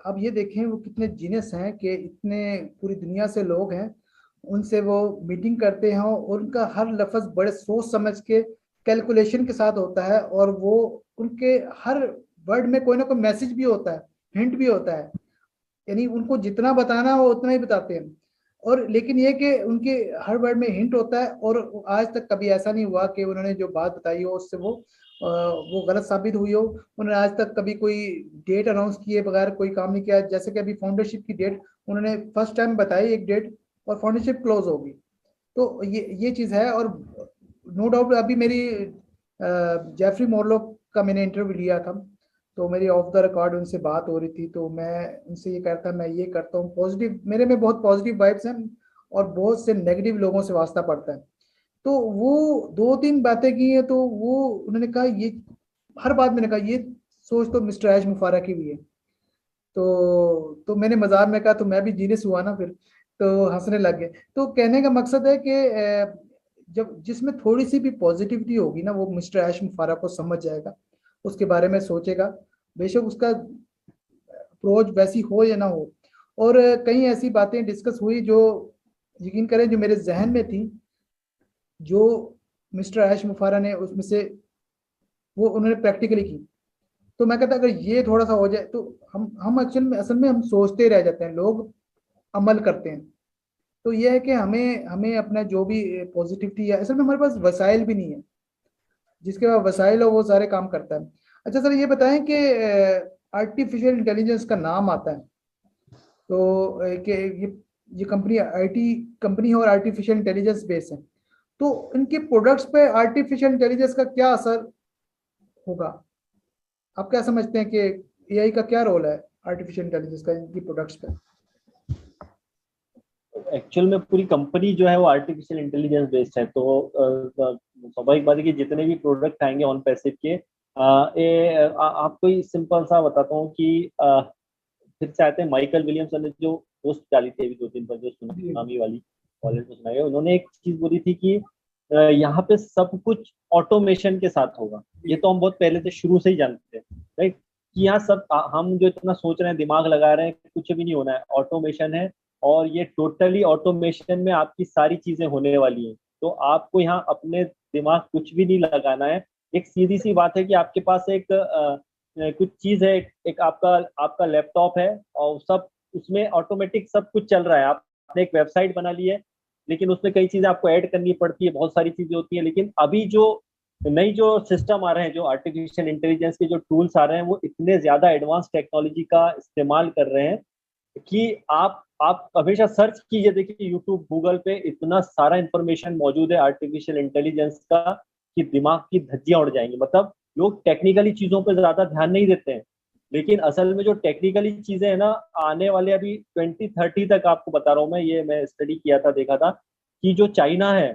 [SPEAKER 2] आप ये देखें वो कितने जीनियस हैं कि इतने पूरी दुनिया से लोग हैं, उनसे वो मीटिंग करते हैं और उनका हर लफ्ज बड़े सोच समझ के कैलकुलेशन के साथ होता है। और वो उनके हर वर्ड में कोई ना कोई मैसेज भी होता है, हिंट भी होता है, यानी उनको जितना बताना हो उतना ही बताते हैं। और लेकिन ये कि उनके हर वर्ड में हिंट होता है, और आज तक कभी ऐसा नहीं हुआ कि उन्होंने जो बात बताई हो उससे वो गलत साबित हुई हो। उन्होंने आज तक कभी कोई डेट अनाउंस किए बगैर कोई काम नहीं किया। जैसे कि अभी फाउंडरशिप की डेट उन्होंने फर्स्ट टाइम बताई, एक डेट और फाउंडेशन क्लोज होगी। तो ये चीज़ है। और नो डाउट अभी मेरी जेफरी मोरलॉक का मैंने इंटरव्यू लिया था, तो मेरी ऑफ द रिकॉर्ड उनसे बात हो रही थी, तो मैं उनसे ये कहता मैं ये करता हूँ, पॉजिटिव मेरे में बहुत पॉजिटिव वाइब्स हैं और बहुत से नेगेटिव लोगों से वास्ता पड़ता है। तो वो 2-3 बातें की हैं, तो वो उन्होंने कहा ये हर बात मैंने कहा ये सोच तो मिस्टर ऐश मुफारा की भी है। तो मैंने मजाक में कहा तो मैं भी जीनियस हुआ ना फिर, तो हंसने लग गए। तो कहने का मकसद है कि जब जिसमें थोड़ी सी भी पॉजिटिविटी होगी ना, वो मिस्टर ऐश मुफारा को समझ जाएगा, उसके बारे में सोचेगा, बेशक उसका अप्रोच वैसी हो या ना हो। और कई ऐसी बातें डिस्कस हुई जो यकीन करें जो मेरे जहन में थी, जो मिस्टर ऐश मुफारा ने उसमें से वो उन्होंने प्रैक्टिकली की। तो मैं कहता अगर ये थोड़ा सा हो जाए तो हम असल में हम सोचते रह जाते हैं, लोग अमल करते हैं। तो ये है कि हमें हमें अपना जो भी पॉजिटिविटी है, असल में हमारे पास वसाइल भी नहीं है, जिसके पास वसाइल हो वो सारे काम करता है। अच्छा सर ये बताएं कि आर्टिफिशियल इंटेलिजेंस का नाम आता है, तो कि ये कंपनी आईटी कंपनी है और आर्टिफिशियल इंटेलिजेंस बेस है, तो इनके प्रोडक्ट्स पे आर्टिफिशियल इंटेलिजेंस का क्या असर होगा? आप क्या समझते हैं कि एआई का क्या रोल है आर्टिफिशियल इंटेलिजेंस का इनकी प्रोडक्ट्स पे?
[SPEAKER 3] एक्चुअल में पूरी कंपनी जो है वो आर्टिफिशियल इंटेलिजेंस बेस्ड है, तो स्वाभाविक बात है कि जितने भी प्रोडक्ट आएंगे ऑन पैसिव के आपको ही सिंपल सा बताता हूँ कि फिर से आते हैं माइकल विलियमसन ने जो पोस्ट डाली थी अभी 2 दिन पर, जो सुनामी वाली कॉलेज में सुनाई है, उन्होंने एक चीज बोली थी कि यहाँ पे सब कुछ ऑटोमेशन के साथ होगा। ये तो हम बहुत पहले से शुरू से ही जानते हैं, राइट, कि यहाँ सब हम जो इतना सोच रहे हैं दिमाग लगा रहे हैं, कुछ भी नहीं होना है, ऑटोमेशन है। और ये टोटली ऑटोमेशन में आपकी सारी चीजें होने वाली हैं, तो आपको यहाँ अपने दिमाग कुछ भी नहीं लगाना है। एक सीधी सी बात है कि आपके पास एक कुछ चीज है, एक आपका आपका लैपटॉप है और सब उसमें ऑटोमेटिक सब कुछ चल रहा है। आपने एक वेबसाइट बना ली है, लेकिन उसमें कई चीजें आपको ऐड करनी पड़ती है, बहुत सारी चीजें होती है। लेकिन अभी जो नई जो सिस्टम आ रहे हैं, जो आर्टिफिशियल इंटेलिजेंस के जो टूल्स आ रहे हैं, वो इतने ज्यादा एडवांस टेक्नोलॉजी का इस्तेमाल कर रहे हैं कि आप हमेशा सर्च कीजिए, देखिए यूट्यूब गूगल पे इतना सारा इंफॉर्मेशन मौजूद है आर्टिफिशियल इंटेलिजेंस का कि दिमाग की धज्जियां उड़ जाएंगी। मतलब लोग टेक्निकली चीजों पर ज्यादा ध्यान नहीं देते हैं, लेकिन असल में जो टेक्निकली चीजें है ना, आने वाले अभी 2030 तक, आपको बता रहा हूँ मैं, ये मैं स्टडी किया था, देखा था कि जो चाइना है,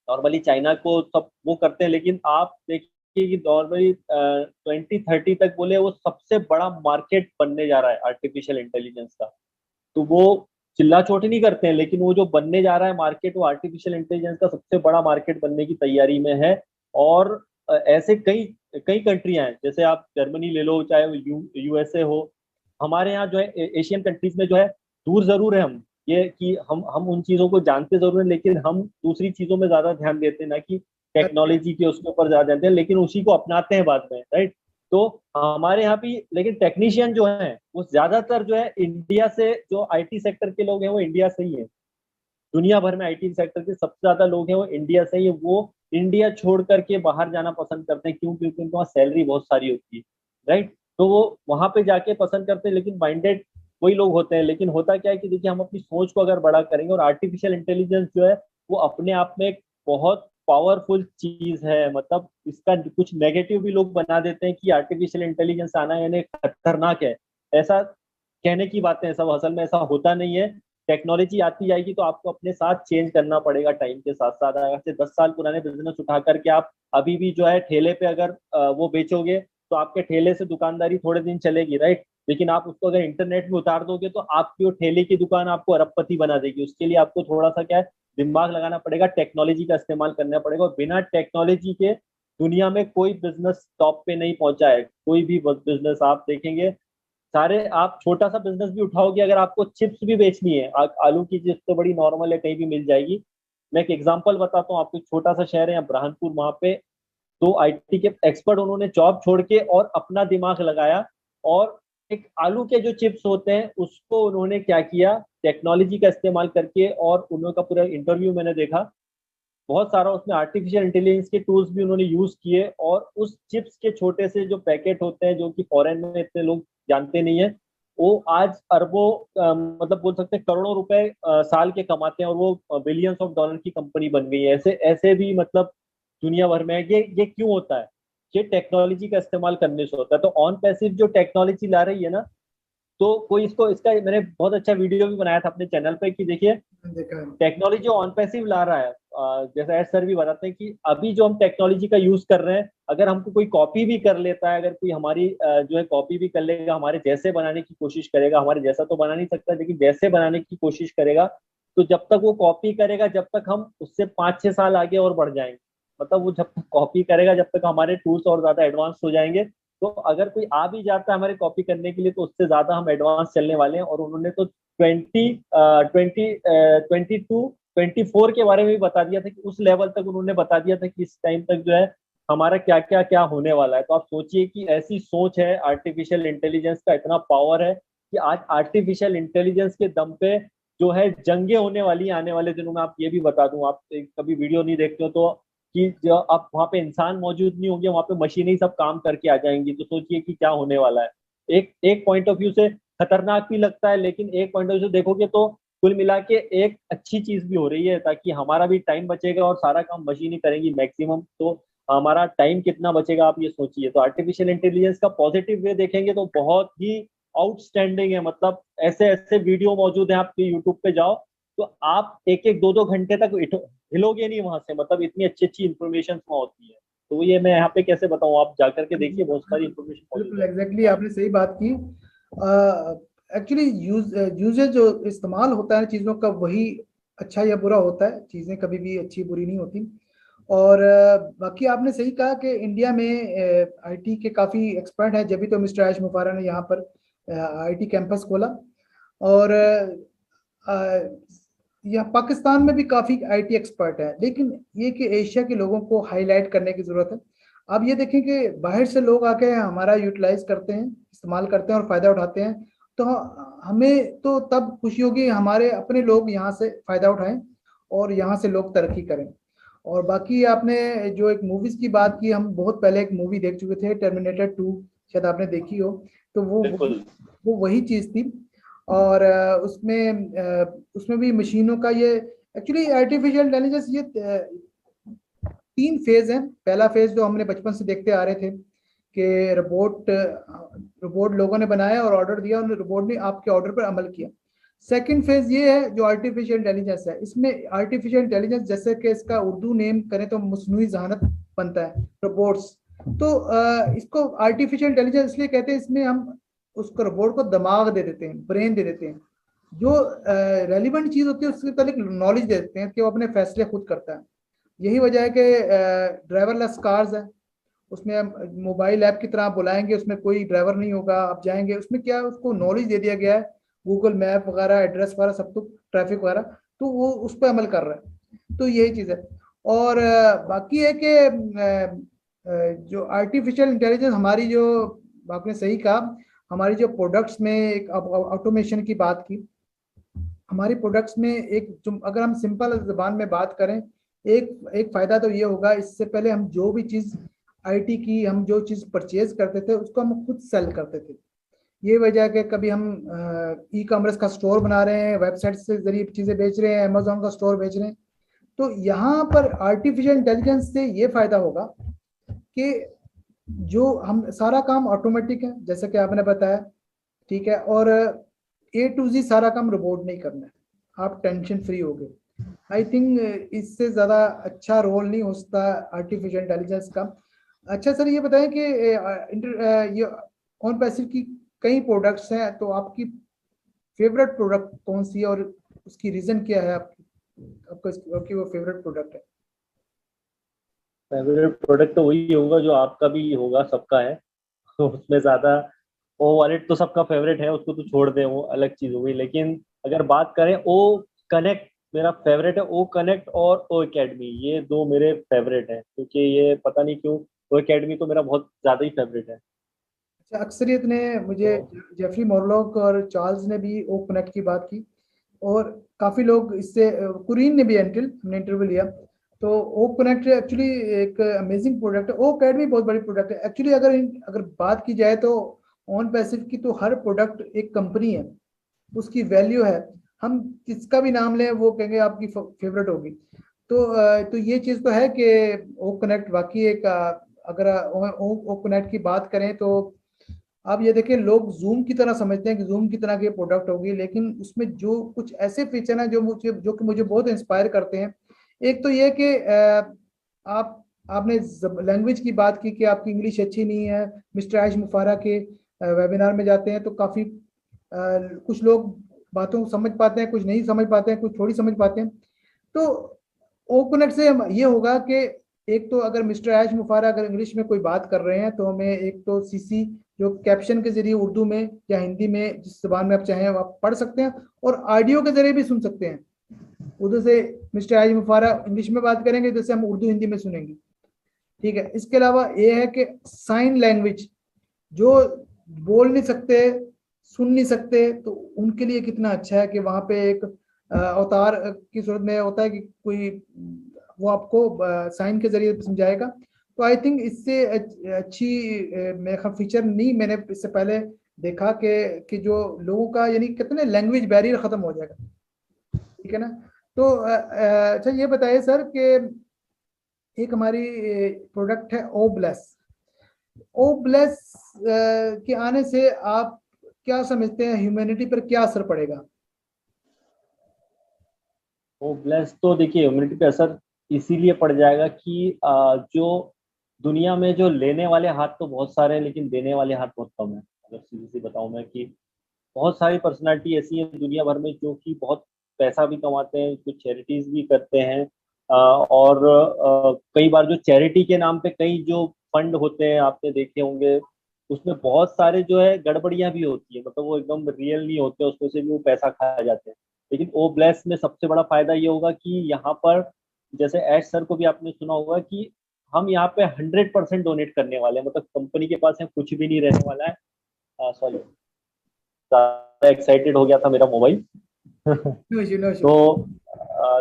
[SPEAKER 3] नॉर्मली चाइना को सब वो करते हैं, लेकिन आप देखिए कि नॉर्मली 2030 तक बोले वो सबसे बड़ा मार्केट बनने जा रहा है आर्टिफिशियल इंटेलिजेंस का। तो वो चिल्ला चोटी नहीं करते हैं, लेकिन वो जो बनने जा रहा है मार्केट, वो आर्टिफिशियल इंटेलिजेंस का सबसे बड़ा मार्केट बनने की तैयारी में है। और ऐसे कई कई कंट्रियां हैं, जैसे आप जर्मनी ले लो, चाहे वो यूएसए हो। हमारे यहाँ जो है एशियन कंट्रीज में जो है, दूर जरूर है हम, ये कि हम उन चीजों को जानते जरूर हैं, लेकिन हम दूसरी चीजों में ज्यादा ध्यान देते हैं, ना कि टेक्नोलॉजी के उसके ऊपर ज्यादा ध्यान देते हैं, लेकिन उसी को अपनाते हैं बाद में, राइट। तो हमारे यहाँ भी लेकिन टेक्नीशियन जो है वो ज्यादातर जो है इंडिया से, जो आईटी सेक्टर के लोग हैं वो इंडिया से ही है। दुनिया भर में आईटी सेक्टर के सबसे ज्यादा लोग हैं वो इंडिया से ही है। वो इंडिया छोड़ करके बाहर जाना पसंद करते हैं, क्यों? क्योंकि उनके वहाँ सैलरी बहुत सारी होती है, राइट। तो वो वहां पे जाके पसंद करते हैं, लेकिन माइंडेड वही लोग होते हैं। लेकिन होता क्या है कि देखिए, हम अपनी सोच को अगर बड़ा करेंगे, और आर्टिफिशियल इंटेलिजेंस जो है वो अपने आप में एक बहुत पावरफुल चीज है। मतलब इसका कुछ नेगेटिव भी लोग बना देते हैं कि आर्टिफिशियल इंटेलिजेंस आना यानी खतरनाक है। ऐसा कहने की बातें हैं सब, असल में ऐसा होता नहीं है। टेक्नोलॉजी आती जाएगी तो आपको अपने साथ चेंज करना पड़ेगा टाइम के साथ साथ। अगर से 10 साल पुराने बिजनेस उठा करके आप अभी भी जो है ठेले पे अगर वो बेचोगे, तो आपके ठेले से दुकानदारी थोड़े दिन चलेगी, राइट। लेकिन आप उसको अगर इंटरनेट में उतार दोगे तो आपकी वो ठेले की दुकान आपको अरबपति बना देगी। उसके लिए आपको थोड़ा सा क्या है, दिमाग लगाना पड़ेगा, टेक्नोलॉजी का इस्तेमाल करना पड़ेगा। और बिना टेक्नोलॉजी के दुनिया में कोई बिजनेस टॉप पे नहीं पहुंचा है। कोई भी बिजनेस आप देखेंगे, सारे, आप छोटा सा बिजनेस भी उठाओगे, अगर आपको चिप्स भी बेचनी है, आलू की चिप्स तो बड़ी नॉर्मल है, कहीं भी मिल जाएगी। मैं एक एग्जांपल बताता हूँ आपको। छोटा सा शहर है ब्रह्मपुर, वहां पे 2 आईटी के एक्सपर्ट, उन्होंने जॉब छोड़ के और अपना दिमाग लगाया, और एक आलू के जो चिप्स होते हैं उसको उन्होंने क्या किया, टेक्नोलॉजी का इस्तेमाल करके। और उन्होंने का पूरा इंटरव्यू मैंने देखा, बहुत सारा उसमें आर्टिफिशियल इंटेलिजेंस के टूल्स भी उन्होंने यूज किए। और उस चिप्स के छोटे से जो पैकेट होते हैं, जो कि फॉरेन में इतने लोग जानते नहीं है, वो आज अरबों मतलब बोल सकते हैं करोड़ों रुपए साल के कमाते हैं, और वो बिलियंस ऑफ डॉलर की कंपनी बन गई है। ऐसे ऐसे भी मतलब दुनिया भर में है। ये क्यों होता है? ये टेक्नोलॉजी का इस्तेमाल करने से होता है। तो ऑन पैसिव जो टेक्नोलॉजी ला रही है ना, तो कोई इसको इसका मैंने बहुत अच्छा वीडियो भी बनाया था अपने चैनल पे कि देखिए
[SPEAKER 2] देखा है।
[SPEAKER 3] टेक्नोलॉजी जो ऑन पैसिव ला रहा है, जैसा एस सर भी बताते हैं कि अभी जो हम टेक्नोलॉजी का यूज कर रहे हैं, अगर हमको कोई कॉपी भी कर लेता है, अगर कोई हमारी जो है कॉपी भी कर लेगा, हमारे जैसे बनाने की कोशिश करेगा, हमारे जैसा तो बना नहीं सकता लेकिन जैसे बनाने की कोशिश करेगा, तो जब तक वो कॉपी करेगा, जब तक हम उससे 5-6 साल आगे और बढ़ जाएंगे। मतलब वो जब तक कॉपी करेगा, जब तक हमारे टूल्स और ज्यादा एडवांस हो जाएंगे। तो अगर कोई आ भी जाता है हमारे कॉपी करने के लिए, तो उससे ज्यादा हम एडवांस चलने वाले हैं। और उन्होंने तो 24 के बारे में भी बता दिया था कि उस लेवल तक उन्होंने बता दिया था कि इस टाइम तक जो है हमारा क्या क्या क्या होने वाला है। तो आप सोचिए कि ऐसी सोच है, आर्टिफिशियल इंटेलिजेंस का इतना पावर है कि आज आर्टिफिशियल इंटेलिजेंस के दम पे जो है जंगे होने वाली आने वाले दिनों में। आप ये भी बता दूं, आप कभी वीडियो नहीं देखते हो तो, कि जो आप वहां पे इंसान मौजूद नहीं होंगे, वहां पे मशीनें ही सब काम करके आ जाएंगी। तो सोचिए कि क्या होने वाला है। एक एक पॉइंट ऑफ व्यू से खतरनाक भी लगता है, लेकिन एक पॉइंट ऑफ व्यू से देखोगे तो कुल मिला के एक अच्छी चीज भी हो रही है, ताकि हमारा भी टाइम बचेगा और सारा काम मशीन ही करेंगी मैक्सिमम। तो हमारा टाइम कितना बचेगा आप ये सोचिए। तो आर्टिफिशियल इंटेलिजेंस का पॉजिटिव वे देखेंगे तो बहुत ही आउटस्टैंडिंग है। मतलब ऐसे ऐसे वीडियो मौजूद हैं, आपके यूट्यूब पे जाओ तो आप एक एक दो दो घंटे तक हिलोगे नहीं वहां से। मतलब इतनी अच्छी अच्छी इन्फॉर्मेशन वहाँ होती है। तो ये मैं यहाँ पे कैसे बताऊँ, आप जाकर के देखिए, बहुत सारी इन्फॉर्मेशन मौजूद
[SPEAKER 2] बिल्कुल
[SPEAKER 3] है।
[SPEAKER 2] एग्जैक्टली
[SPEAKER 3] हाँ।
[SPEAKER 2] आपने सही बात की। एक्चुअली यूजेज जो इस्तेमाल होता है चीज़ों का, वही अच्छा या बुरा होता है। चीज़ें कभी भी अच्छी बुरी नहीं होती। और बाकी आपने सही कहा कि इंडिया में आईटी के काफ़ी एक्सपर्ट हैं, जब भी तो मिस्टर आयुष मुफारा ने यहाँ पर आईटी कैंपस खोला। और यहाँ पाकिस्तान में भी काफ़ी आईटी एक्सपर्ट है, लेकिन ये कि एशिया के लोगों को हाईलाइट करने की ज़रूरत है। अब ये देखें कि बाहर से लोग आके हमारा यूटिलाइज करते हैं, इस्तेमाल करते हैं और फ़ायदा उठाते हैं। तो हमें तो तब खुशी होगी हमारे अपने लोग यहाँ से फ़ायदा उठाएं और यहाँ से लोग तरक्की करें। और बाकी आपने जो एक मूवीज़ की बात की, हम बहुत पहले एक मूवी देख चुके थे, टर्मिनेटर 2, शायद आपने देखी हो। तो
[SPEAKER 3] बिल्कुल।
[SPEAKER 2] वो वही चीज़ थी। और उसमें भी मशीनों का ये, एक्चुअली आर्टिफिशियल इंटेलिजेंस ये 3 फेज हैं। पहला फेज जो हमने बचपन से देखते आ रहे थे कि रोबोट लोगों ने बनाया और ऑर्डर दिया, और रोबोट ने आपके ऑर्डर पर अमल किया। सेकंड फेज ये है जो आर्टिफिशियल इंटेलिजेंस है। इसमें आर्टिफिशियल इंटेलिजेंस, जैसे कि इसका उर्दू नेम करें तो मसनूई जहानत बनता है, रोबोट्स। तो इसको आर्टिफिशियल इंटेलिजेंस इसलिए कहते हैं, इसमें हम उसको रोबोट को दिमाग दे देते हैं, ब्रेन दे देते हैं, जो रेलिवेंट चीज होती है उसके तक नॉलेज दे देते हैं कि वो अपने फैसले खुद करता है। यही वजह है कि ड्राइवरलेस कार्स है। उसमें हम मोबाइल ऐप की तरह आप बुलाएंगे, उसमें कोई ड्राइवर नहीं होगा, आप जाएंगे, उसमें क्या है, उसको नॉलेज दे दिया गया है, गूगल मैप वगैरह, एड्रेस वगैरह सब कुछ, ट्रैफिक वगैरह, तो वो उस पर अमल कर रहा है। तो यही चीज़ है। और बाकी है कि जो आर्टिफिशियल इंटेलिजेंस हमारी जो, आपने सही कहा, हमारी जो प्रोडक्ट्स में एक ऑटोमेशन की बात की, हमारी प्रोडक्ट्स में एक जो, अगर हम सिंपल जबान में बात करें, एक एक फायदा तो ये होगा, इससे पहले हम जो भी चीज़ आईटी की, हम जो चीज़ परचेज करते थे उसको हम खुद सेल करते थे। ये वजह है कि कभी हम ई कॉमर्स का स्टोर बना रहे हैं, वेबसाइट से जरिए चीज़ें बेच रहे हैं, अमेजोन का स्टोर बेच रहे हैं। तो यहाँ पर आर्टिफिशियल इंटेलिजेंस से ये फायदा होगा कि जो हम सारा काम ऑटोमेटिक है, जैसे कि आपने बताया, ठीक है। और A to Z सारा काम रोबोट नहीं करना है, आप टेंशन फ्री हो गए। आई थिंक इससे ज़्यादा अच्छा रोल नहीं हो सकता आर्टिफिशियल इंटेलिजेंस का। अच्छा सर, ये बताएं कि ये ऑन पैसिव की कई प्रोडक्ट्स हैं, तो आपकी फेवरेट प्रोडक्ट कौन सी है और उसकी रीज़न क्या है? आपकी वो फेवरेट प्रोडक्ट है?
[SPEAKER 3] फेवरेट प्रोडक्ट तो वही होगा जो आपका भी होगा, सबका है। तो उसमें ज्यादा ओ वॉलेट तो सबका फेवरेट है, उसको तो छोड़ दें, वो अलग चीज हो गई। लेकिन अगर बात करें ओ कनेक्ट, मेरा फेवरेट है ओ कनेक्ट और ओ एकेडमी। ये दो मेरे फेवरेट हैं, क्योंकि ये पता नहीं क्यों ओ एकेडमी तो मेरा बहुत ज्यादा ही फेवरेट है।
[SPEAKER 2] अच्छा, अक्सरियत ने मुझे,
[SPEAKER 3] तो
[SPEAKER 2] जेफरी मोरलॉक और चार्ल्स ने भी ओ कनेक्ट की बात की, और काफ़ी लोग इससे, कुरीन ने भी, एंटिल हमने इंटरव्यू लिया, तो ओ कनेक्ट एक्चुअली एक अमेजिंग प्रोडक्ट है। ओ अकेडमी बहुत बड़ी प्रोडक्ट है एक्चुअली। अगर बात की जाए तो ऑन पैसिव की तो हर प्रोडक्ट एक कंपनी है, उसकी वैल्यू है, हम किसका भी नाम लें वो कहेंगे आपकी फेवरेट होगी। तो ये चीज़ तो है कि ओ कनेक्ट वाकई एक अगर ओ कनेक्ट की बात करें तो आप ये देखिए, लोग जूम की तरह समझते हैं कि जूम की तरह की प्रोडक्ट होगी, लेकिन उसमें जो कुछ ऐसे फीचर हैं जो कि मुझे बहुत इंस्पायर करते हैं। एक तो ये कि आप आपने लैंग्वेज की बात की कि आपकी इंग्लिश अच्छी नहीं है। मिस्टर आयश मुफारा के वेबिनार में जाते हैं तो काफ़ी कुछ लोग बातों को समझ पाते हैं, कुछ नहीं समझ पाते हैं, कुछ थोड़ी समझ पाते हैं। तो ओपनेट से ये होगा कि एक तो अगर मिस्टर आयश मुफारा अगर इंग्लिश में कोई बात कर रहे हैं तो हमें एक तो सीसी जो कैप्शन के जरिए उर्दू में या हिंदी में जिस जबान में आप चाहें आप पढ़ सकते हैं, और ऑडियो के जरिए भी सुन सकते हैं। उधर से मिस्टर आयश मुफारा इंग्लिश में बात करेंगे, जैसे हम उर्दू हिंदी में सुनेंगे। ठीक है, इसके अलावा ये है कि साइन लैंग्वेज, जो बोल नहीं सकते सुन नहीं सकते, तो उनके लिए कितना अच्छा है कि वहाँ पे एक अवतार की सूरत में होता है कि कोई वो आपको साइन के जरिए समझाएगा। तो आई थिंक इससे अच्छी मेरे ख्याल फीचर नहीं मैंने इससे पहले देखा कि जो लोगों का यानी कितने लैंग्वेज बैरियर खत्म हो जाएगा। ठीक है ना। तो अच्छा ये बताइए सर कि एक हमारी प्रोडक्ट है ओ ब्लेस के आने से आप क्या समझते हैं, ह्यूमैनिटी पर क्या असर पड़ेगा?
[SPEAKER 3] ओ ब्लेस तो देखिए ह्यूमैनिटी पे असर इसीलिए पड़ जाएगा कि जो दुनिया में जो लेने वाले हाथ तो बहुत सारे हैं लेकिन देने वाले हाथ बहुत कम है। अगर सीधी सी बताऊं मैं कि बहुत सारी पर्सनालिटी ऐसी हैं दुनिया भर में जो कि बहुत पैसा भी कमाते हैं, कुछ चैरिटीज भी करते हैं। और कई बार जो चैरिटी के नाम पे कई जो फंड होते हैं आपने देखे होंगे, उसमें बहुत सारे जो है गड़बड़ियां भी होती है, मतलब वो एकदम रियल नहीं होते, उसमें से भी वो पैसा खाया जाते हैं। लेकिन ओ ब्लेस में सबसे बड़ा फायदा ये होगा कि यहाँ पर जैसे ऐश सर को भी आपने सुना होगा कि हम यहाँ पे 100% डोनेट करने वाले हैं, मतलब कंपनी के पास है कुछ भी नहीं रहने वाला है। सॉरी, ज्यादा एक्साइटेड हो गया था मेरा mobile.
[SPEAKER 2] No issue, no issue.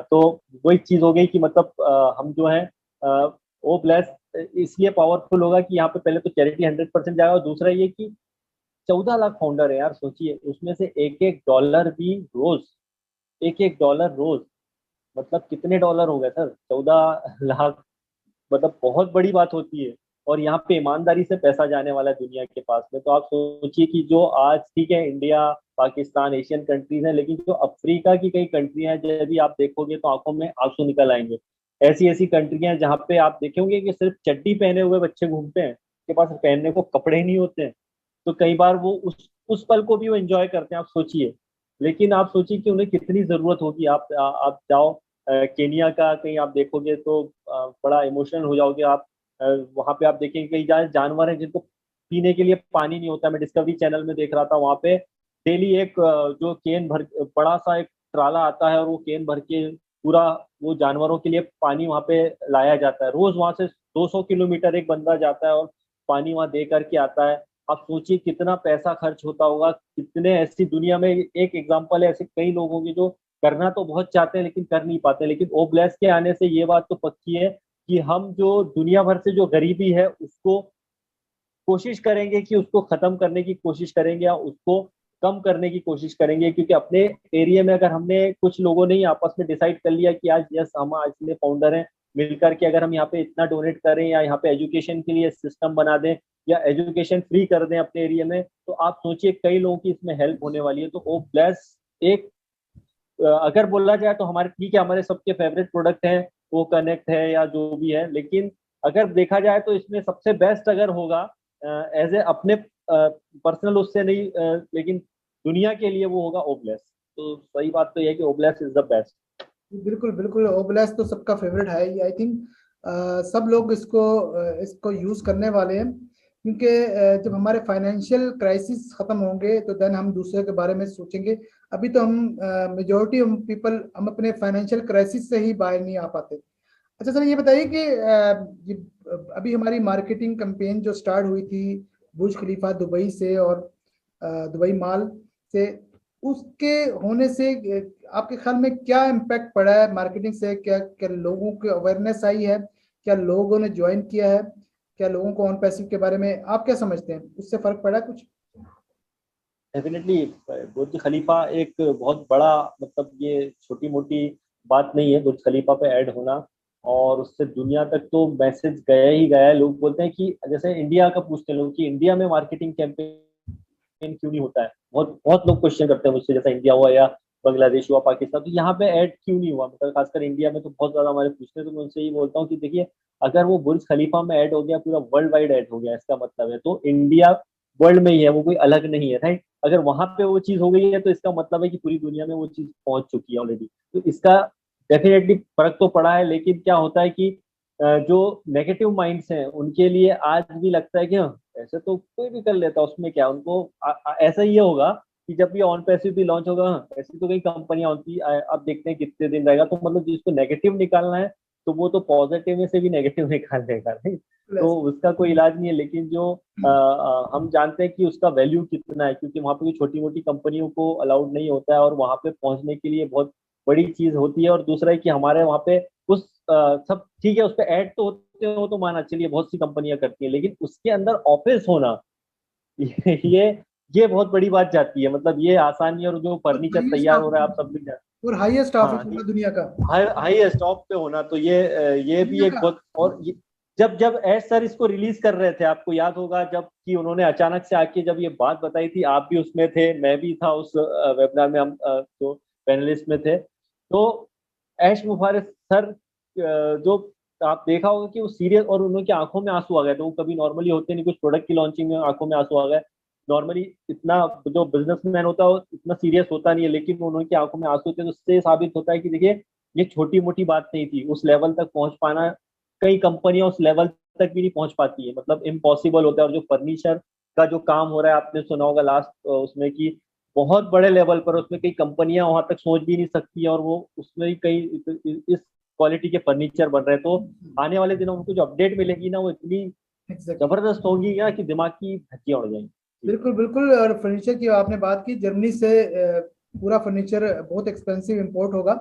[SPEAKER 3] तो वही चीज हो गई कि मतलब हम जो है ओ प्लस इसलिए पावरफुल होगा कि यहाँ पे पहले तो चैरिटी 100% जाएगा, और दूसरा ये कि 14 लाख फाउंडर है यार, सोचिए उसमें से एक एक डॉलर भी रोज, एक एक डॉलर रोज, मतलब कितने डॉलर हो गए सर, 14 लाख, मतलब बहुत बड़ी बात होती है। और यहाँ पे ईमानदारी से पैसा जाने वाला है दुनिया के पास में। तो आप सोचिए कि जो आज ठीक है इंडिया पाकिस्तान एशियन कंट्रीज हैं, लेकिन जो अफ्रीका की कई कंट्री हैं जब भी आप देखोगे तो आंखों में आंसू निकल आएंगे। ऐसी ऐसी कंट्री हैं जहाँ पे आप देखेंगे कि सिर्फ चड्डी पहने हुए बच्चे घूमते हैं, के पास पहनने को कपड़े नहीं होते हैं। तो कई बार वो उस पल को भी वो एंजॉय करते हैं, आप सोचिए। लेकिन आप सोचिए कि उन्हें कितनी जरूरत होगी। आप जाओ केनिया का कहीं आप देखोगे तो बड़ा इमोशनल हो जाओगे आप। वहां पे आप देखेंगे कई जानवर हैं जिनको पीने के लिए पानी नहीं होता। मैं डिस्कवरी चैनल में देख रहा था, वहां पे डेली एक जो केन भर बड़ा सा एक ट्राला आता है और वो केन भर के पूरा वो जानवरों के लिए पानी वहां पे लाया जाता है। रोज वहां से 200 किलोमीटर एक बंदा जाता है और पानी वहां दे करके आता है। आप सोचिए कितना पैसा खर्च होता होगा। कितने ऐसी दुनिया में एक एग्जांपल है, ऐसे कई लोग होंगे जो करना तो बहुत चाहते हैं लेकिन कर नहीं पाते। लेकिन ओ ब्लेस के आने से ये बात तो पक्की है कि हम जो दुनिया भर से जो गरीबी है उसको कोशिश करेंगे कि उसको खत्म करने की कोशिश करेंगे या उसको कम करने की कोशिश करेंगे। क्योंकि अपने एरिया में अगर हमने कुछ लोगों ने आपस में डिसाइड कर लिया कि आज यस हम आज में फाउंडर हैं, मिलकर के अगर हम यहाँ पे इतना डोनेट करें या यहाँ पे एजुकेशन के लिए सिस्टम बना दें या एजुकेशन फ्री कर दें अपने एरिया में, तो आप सोचिए कई लोगों की इसमें हेल्प होने वाली है। तो ओ प्लस एक अगर बोला जाए तो हमारे ठीक है हमारे सबके फेवरेट प्रोडक्ट हैं, वो कनेक्ट है या जो भी है, लेकिन अगर देखा जाए तो इसमें सबसे बेस्ट अगर होगा एज ए अपने पर्सनल उससे नहीं लेकिन दुनिया के लिए वो होगा ओब्लेस। तो सही बात तो यह है कि ओब्लेस इज द बेस्ट।
[SPEAKER 2] बिल्कुल बिल्कुल, ओब्लेस तो सबका फेवरेट है ही। आई थिंक सब लोग इसको यूज करने वाले हैं, क्योंकि जब हमारे फाइनेंशियल क्राइसिस खत्म होंगे तो देन हम दूसरे के बारे में सोचेंगे। अभी तो हम मेजोरिटी पीपल हम अपने फाइनेंशियल क्राइसिस से ही बाहर नहीं आ पाते। अच्छा सर ये बताइए कि अभी हमारी मार्केटिंग कैंपेन जो स्टार्ट हुई थी बुर्ज खलीफा दुबई से और दुबई मॉल से, उसके होने से आपके ख्याल में क्या इम्पैक्ट पड़ा है मार्केटिंग से? क्या क्या लोगों की अवेयरनेस आई है? क्या लोगों ने ज्वाइन किया है? क्या लोगों को ऑन पैसिव के बारे में आप क्या समझते हैं, उससे फर्क पड़ा कुछ?
[SPEAKER 3] डेफिनेटली बुर्ज खलीफा एक बहुत बड़ा, मतलब ये छोटी मोटी बात नहीं है बुर्ज खलीफा पे ऐड होना, और उससे दुनिया तक तो मैसेज गया ही गया है। लोग बोलते हैं कि जैसे इंडिया का पूछते हैं लोग कि इंडिया में मार्केटिंग कैंपेन क्यों नहीं होता है, बहुत बहुत लोग क्वेश्चन करते हैं मुझसे, जैसा इंडिया हुआ या बांग्लादेश हुआ, पाकिस्तान, तो यहाँ पे ऐड क्यों नहीं हुआ, मतलब खासकर इंडिया में तो बहुत ज्यादा हमारे पूछते हैं। तो मैं उनसे ये बोलता हूँ कि देखिए, अगर वो बुर्ज खलीफा में ऐड हो गया, पूरा वर्ल्ड वाइड ऐड हो गया, इसका मतलब है तो इंडिया वर्ल्ड में ही है, वो कोई अलग नहीं है, राइट। अगर वहां पे वो चीज हो गई है तो इसका मतलब है कि पूरी दुनिया में वो चीज पहुंच चुकी है ऑलरेडी। तो इसका डेफिनेटली फर्क तो पड़ा है, लेकिन क्या होता है कि जो नेगेटिव माइंड्स हैं उनके लिए आज भी लगता है कि हाँ, ऐसे तो कोई भी कर लेता, उसमें क्या, उनको ऐसा ही होगा कि जब ये ऑन पैसिव भी लॉन्च होगा, हाँ, ऐसी तो कई कंपनियां होती अब देखते हैं कितने दिन रहेगा, तो मतलब जिसको नेगेटिव निकालना है तो वो तो पॉजिटिव में से भी नेगेटिव निकाल देगा, राइट। तो उसका कोई इलाज नहीं है, लेकिन जो हम जानते हैं कि उसका वैल्यू कितना है, क्योंकि वहाँ पे छोटी मोटी कंपनियों को अलाउड नहीं होता है, और वहाँ पे पहुंचने के लिए बहुत बड़ी चीज होती है। और दूसरा है कि हमारे वहाँ पे उस सब ठीक है, उस पर ऐड तो होते हो तो माना चलिए, बहुत सी कंपनियां करती हैं, लेकिन उसके अंदर ऑफिस होना ये ये बहुत बड़ी बात जाती है, मतलब ये आसानी, और जो
[SPEAKER 2] और
[SPEAKER 3] फर्नीचर
[SPEAKER 2] हाईएस्ट
[SPEAKER 3] तैयार हो रहा है आप
[SPEAKER 2] ऑफिस
[SPEAKER 3] सब भी जानते
[SPEAKER 2] और हाईएस्ट
[SPEAKER 3] हैं।
[SPEAKER 2] ऑफिस
[SPEAKER 3] हाँ,
[SPEAKER 2] पूरा दुनिया का।
[SPEAKER 3] हाई हाई स्टॉप पे होना, तो ये भी
[SPEAKER 2] दुनिया
[SPEAKER 3] एक
[SPEAKER 2] का।
[SPEAKER 3] बहुत, और जब जब एस सर इसको रिलीज कर रहे थे, आपको याद होगा जब कि उन्होंने अचानक से आके जब ये बात बताई थी, आप भी उसमें थे, मैं भी था उस वेबिनार में, हम जो पैनलिस्ट में थे, तो ऐश मुबारक सर जो आप देखा होगा कि वो सीरियस, और उनकी आंखों में आंसू आ गए थे, वो कभी नॉर्मली होते नहीं, कुछ प्रोडक्ट की लॉन्चिंग में आंखों में आंसू आ गए। नॉर्मली इतना जो बिजनेसमैन होता है वो इतना सीरियस होता नहीं है, लेकिन उनकी आंखों में आंसू थे, तो उससे साबित होता है कि देखिए, ये छोटी मोटी बात नहीं थी, उस लेवल तक पहुंच पाना कई कंपनियां उस लेवल तक भी नहीं पहुंच पाती है, मतलब इम्पॉसिबल होता है। और जो फर्नीचर का जो काम हो रहा है, आपने सुना होगा लास्ट उसमें कि बहुत बड़े लेवल पर उसमें कई कंपनियां वहां तक सोच भी नहीं सकती, और वो उसमें ही कई इस क्वालिटी के फर्नीचर बन रहे हैं। तो आने वाले दिनों में उनको जो अपडेट मिलेगी ना, वो इतनी
[SPEAKER 2] एग्जैक्टली।
[SPEAKER 3] जबरदस्त होगी ना कि दिमाग की धज्जियां उड़ जाएंगी। जी।
[SPEAKER 2] बिल्कुल बिल्कुल। और फर्नीचर की आपने बात की, जर्मनी से पूरा फर्नीचर बहुत एक्सपेंसिव इंपोर्ट होगा,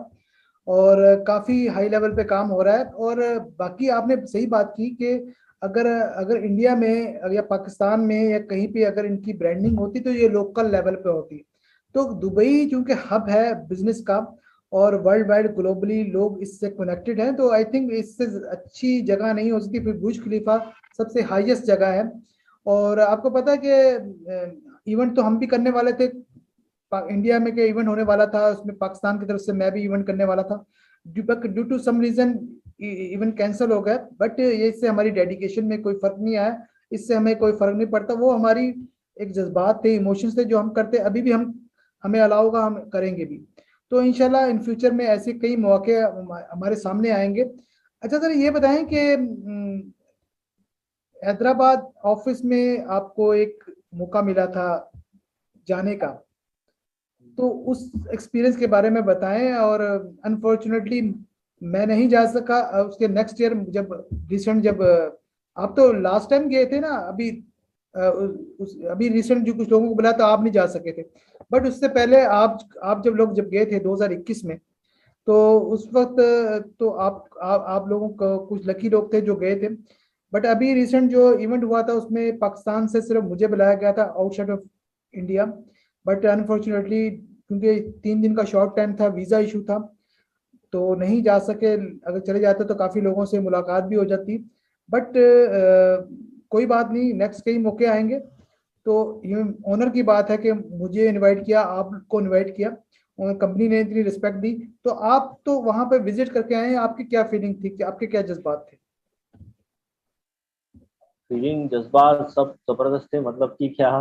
[SPEAKER 2] और काफी हाई लेवल पे काम हो रहा है। और बाकी आपने सही बात की कि अगर अगर इंडिया में या पाकिस्तान में या कहीं पे अगर इनकी ब्रांडिंग होती तो ये लोकल लेवल पे होती। तो दुबई चूंकि हब है बिजनेस का, और वर्ल्ड वाइड ग्लोबली लोग इससे कनेक्टेड हैं, तो आई थिंक इससे अच्छी जगह नहीं हो सकती। फिर बुर्ज खलीफा सबसे हाईएस्ट जगह है। और आपको पता है कि इवेंट तो हम भी करने वाले थे, इंडिया में के इवेंट होने वाला था, उसमें पाकिस्तान की तरफ से मैं भी इवेंट करने वाला था। Due to some reason event cancel हो गया, बट ये इससे हमारी डेडिकेशन में कोई फर्क नहीं आया, इससे हमें कोई फर्क नहीं पड़ता। वो हमारी एक जज्बात थे, इमोशंस थे जो हम करते, अभी भी हम, हमें अलाउ होगा हम करेंगे भी। तो इंशाल्लाह इन फ्यूचर में ऐसे कई मौके हमारे सामने आएंगे। अच्छा सर, ये बताएं कि हैदराबाद ऑफिस में आपको एक मौका मिला था जाने का, तो उस एक्सपीरियंस के बारे में बताएं। और अनफॉर्चुनेटली मैं नहीं जा सका उसके नेक्स्ट ईयर, जब रिसेंट, जब आप तो लास्ट टाइम गए थे ना, अभी अभी रिसेंट जो कुछ लोगों को बुलाया तो आप नहीं जा सके थे। बट उससे पहले आप जब गए थे 2021 में, तो उस वक्त तो आप लोगों को कुछ लकी लोग थे जो गए थे। बट अभी रिसेंट जो इवेंट हुआ था उसमें पाकिस्तान से सिर्फ मुझे बुलाया गया था outside of India. But unfortunately क्योंकि 3 दिन का शॉर्ट टाइम था, वीजा इशू था, तो नहीं जा सके। अगर चले जाते तो काफी लोगों से मुलाकात भी हो जाती। बट कोई बात नहीं, नेक्स्ट कई मौके आएंगे। तो ये ऑनर की बात है कि मुझे इनवाइट किया, आपको इनवाइट किया, और कंपनी ने इतनी रिस्पेक्ट दी। तो आप तो वहां पे विजिट करके आए हैं, आपकी क्या फीलिंग थी, आपके क्या जज्बात थे?
[SPEAKER 3] फीलिंग जज्बात सब जबरदस्त थे, मतलब कि क्या,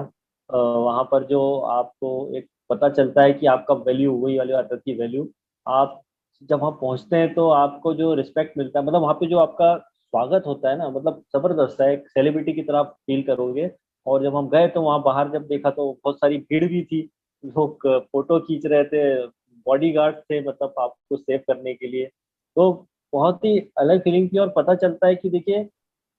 [SPEAKER 3] वहां पर जो आपको एक पता चलता है कि आपका वैल्यू, वही वाली बात की वैल्यू, आप जब वहाँ पहुंचते हैं तो आपको जो रिस्पेक्ट मिलता है, मतलब वहाँ पे जो आपका स्वागत होता है ना, मतलब जबरदस्त है, एक सेलिब्रिटी की तरह फील करोगे। और जब हम गए तो वहाँ बाहर जब देखा तो बहुत सारी भीड़ भी थी, लोग फोटो खींच रहे थे, बॉडीगार्ड थे, मतलब आपको सेव करने के लिए। तो बहुत ही अलग फीलिंग थी, और पता चलता है कि देखिए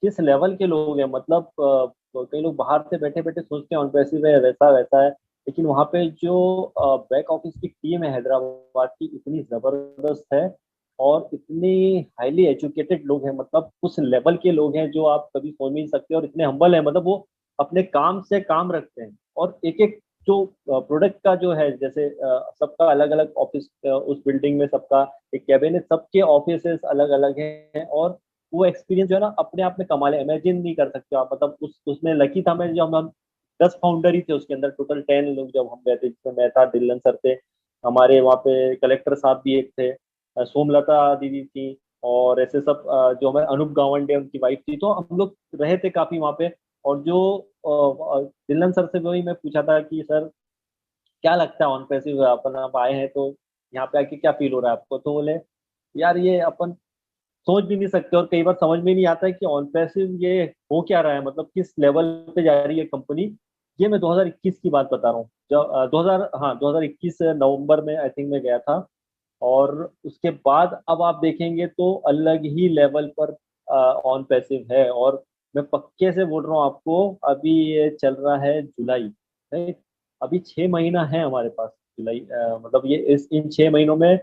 [SPEAKER 3] किस लेवल के लोग हैं, मतलब कई लोग बाहर से बैठे बैठे सोचते हैं ऑन है, वैसा वैसा है, लेकिन वहाँ पे जो बैक ऑफिस की टीम है हैदराबाद की, इतनी जबरदस्त है, और इतनी हाईली एजुकेटेड लोग हैं, मतलब उस लेवल के लोग हैं जो आप कभी सोच नहीं सकते, और इतने हम्बल हैं, मतलब वो अपने काम से काम रखते हैं, और एक एक जो प्रोडक्ट का जो है, जैसे सबका अलग अलग ऑफिस, उस बिल्डिंग में सबका एक कैबिन है, सबके ऑफिसेस अलग अलग हैं, और वो एक्सपीरियंस जो है ना अपने आप में कमाल है, इमेजिन नहीं कर सकते आप। मतलब उसमें लकी था मैं, जब हम 10 फाउंडर ही थे उसके अंदर, टोटल 10 लोग जब हम गए थे, जिसमें मैं था, दिल्लन सर थे, हमारे वहाँ पे कलेक्टर साहब भी एक थे, सोमलता दीदी थी, और ऐसे सब जो हमारे अनूप गावंडे उनकी वाइफ थी, तो हम लोग रहे थे काफी वहाँ पे। और जो दिल्लन सर से वही मैं पूछा था कि सर क्या लगता है ऑन पैसिव, अपन आप आए हैं तो यहाँ पे आके क्या फील हो रहा है आपको, तो बोले यार ये अपन सोच भी नहीं सकते, और कई बार समझ में नहीं आता है कि ऑन पैसिव ये हो क्या रहा है, मतलब किस लेवल पे जा रही है कंपनी। ये मैं 2021 की बात बता रहा हूँ, जब 2021 नवंबर में आई थिंक मैं गया था। और उसके बाद अब आप देखेंगे तो अलग ही लेवल पर ऑन पैसिव है। और मैं पक्के से बोल रहा हूँ आपको, अभी ये चल रहा है जुलाई, राइट? अभी 6 महीना है हमारे पास, जुलाई, मतलब ये इस इन 6 महीनों में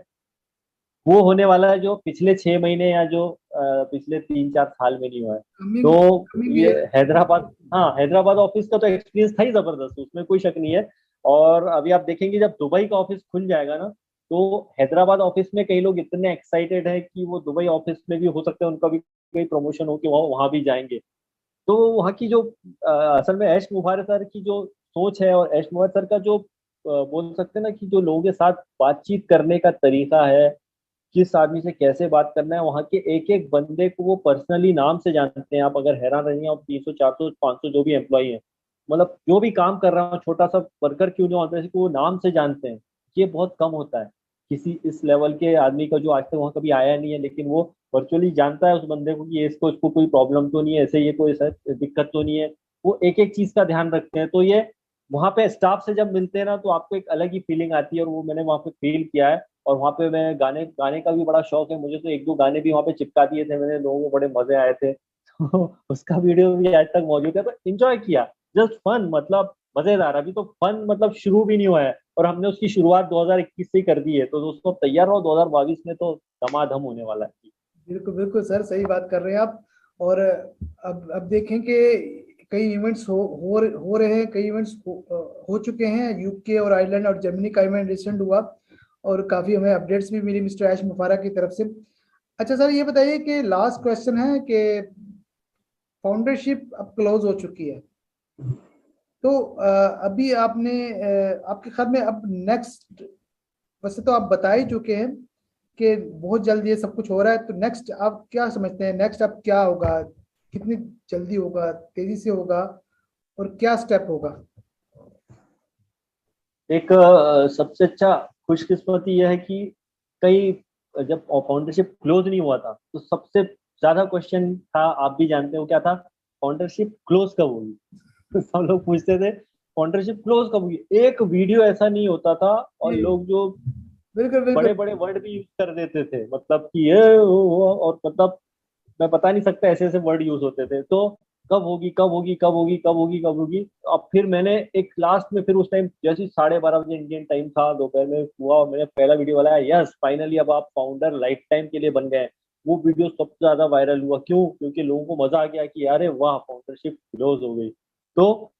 [SPEAKER 3] वो होने वाला है जो पिछले 6 महीने या जो पिछले 3-4 साल में नहीं हुआ है।
[SPEAKER 2] कमिंग
[SPEAKER 3] तो
[SPEAKER 2] कमिंग
[SPEAKER 3] ये
[SPEAKER 2] ईयर।
[SPEAKER 3] हैदराबाद, हाँ हैदराबाद ऑफिस का तो एक्सपीरियंस था ही जबरदस्त, उसमें कोई शक नहीं है। और अभी आप देखेंगे जब दुबई का ऑफिस खुल जाएगा ना, तो हैदराबाद ऑफिस में कई लोग इतने एक्साइटेड है कि वो दुबई ऑफिस में भी हो सकता है उनका भी कोई प्रमोशन हो कि वहाँ वहाँ भी जाएंगे। तो वहाँ की जो असल में ऐश मुबारक सर की जो सोच है, और ऐश मुबारक सर का जो बोल सकते हैं ना कि जो लोगों के साथ बातचीत करने का तरीका है, किस आदमी से कैसे बात करना है, वहाँ के एक एक बंदे को वो पर्सनली नाम से जानते हैं। आप अगर हैरान रहेंगे, आप 300 400 500 जो भी एम्प्लॉई हैं, मतलब जो भी काम कर रहा है, छोटा सा वर्कर क्यों नहीं होता है, को वो नाम से जानते हैं। ये बहुत कम होता है किसी इस लेवल के आदमी का, जो आज तक वहाँ कभी आया नहीं है, लेकिन वो वर्चुअली जानता है उस बंदे को कि ये इसको कोई प्रॉब्लम तो नहीं है, ऐसे ये कोई दिक्कत तो नहीं है। वो एक एक चीज का ध्यान रखते हैं। तो ये वहाँ पे स्टाफ से जब मिलते हैं ना, तो आपको एक अलग ही फीलिंग आती है, और वो मैंने वहाँ पे फील किया है। और वहाँ पे मैं गाने गाने का भी बड़ा शौक है मुझे, तो एक दो गाने भी वहाँ पे चिपका दिए थे मैंने, लोगों को बड़े मजे आए थे। तो उसका वीडियो भी आज तक मौजूद है, तो एंजॉय किया, जस्ट फन, मतलब मजेदार। अभी तो फन मतलब शुरू भी नहीं हुआ है, और हमने उसकी शुरुआत 2021 से ही कर दी है, तो दोस्तों तैयार रहो, 2022 में तो धमाधम होने वाला है।
[SPEAKER 2] बिल्कुल बिल्कुल सर, सही बात कर रहे हैं आप। और अब देखें कि कई इवेंट्स हो रहे हैं, कई इवेंट्स हो चुके हैं। यूके और आयरलैंड और जर्मनी का इवेंट रिसेंट हुआ, और काफी हमें अपडेट्स भी मिली मिस्टर ऐश मुफारा की तरफ से। अच्छा सर, ये बताइए कि लास्ट क्वेश्चन है कि फाउंडरशिप अब क्लोज हो चुकी है, तो अभी आपने आपके ख्याल में अब नेक्स्ट, वैसे तो आप बता ही चुके हैं कि बहुत जल्द ये सब कुछ हो रहा है, तो नेक्स्ट आप क्या समझते हैं, नेक्स्ट अब क्या होगा, कितनी जल्दी होगा, तेजी से होगा, और क्या स्टेप होगा?
[SPEAKER 3] एक सबसे अच्छा खुशकिस्मती यह है कि कई, जब फाउंडरशिप क्लोज नहीं हुआ था, तो सबसे ज्यादा क्वेश्चन था, आप भी जानते हो क्या था, फाउंडरशिप क्लोज कब होगी। तो सब लोग पूछते थे फाउंडरशिप क्लोज कब होगी, एक वीडियो ऐसा नहीं होता था। और
[SPEAKER 2] जी,
[SPEAKER 3] लोग जो
[SPEAKER 2] बिल्कुल बिल्कुल।
[SPEAKER 3] बड़े बड़े वर्ड भी यूज कर देते थे, मतलब कि ये वो, और मतलब मैं बता नहीं सकता, ऐसे ऐसे वर्ड यूज होते थे। तो कब होगी, कब होगी, कब होगी, कब होगी, कब होगी। अब फिर मैंने एक लास्ट में, फिर उस टाइम जैसे 12:30 बजे इंडियन टाइम था, दोपहर में हुआ, और मैंने पहला वीडियो बनाया, यस फाइनली अब आप फाउंडर लाइफ टाइम के लिए बन गए हैं। वो वीडियो सबसे ज्यादा वायरल हुआ, क्यों? क्योंकि लोगों को मजा आ गया कि अरे वाह, फाउंडरशिप क्लोज हो गई। तो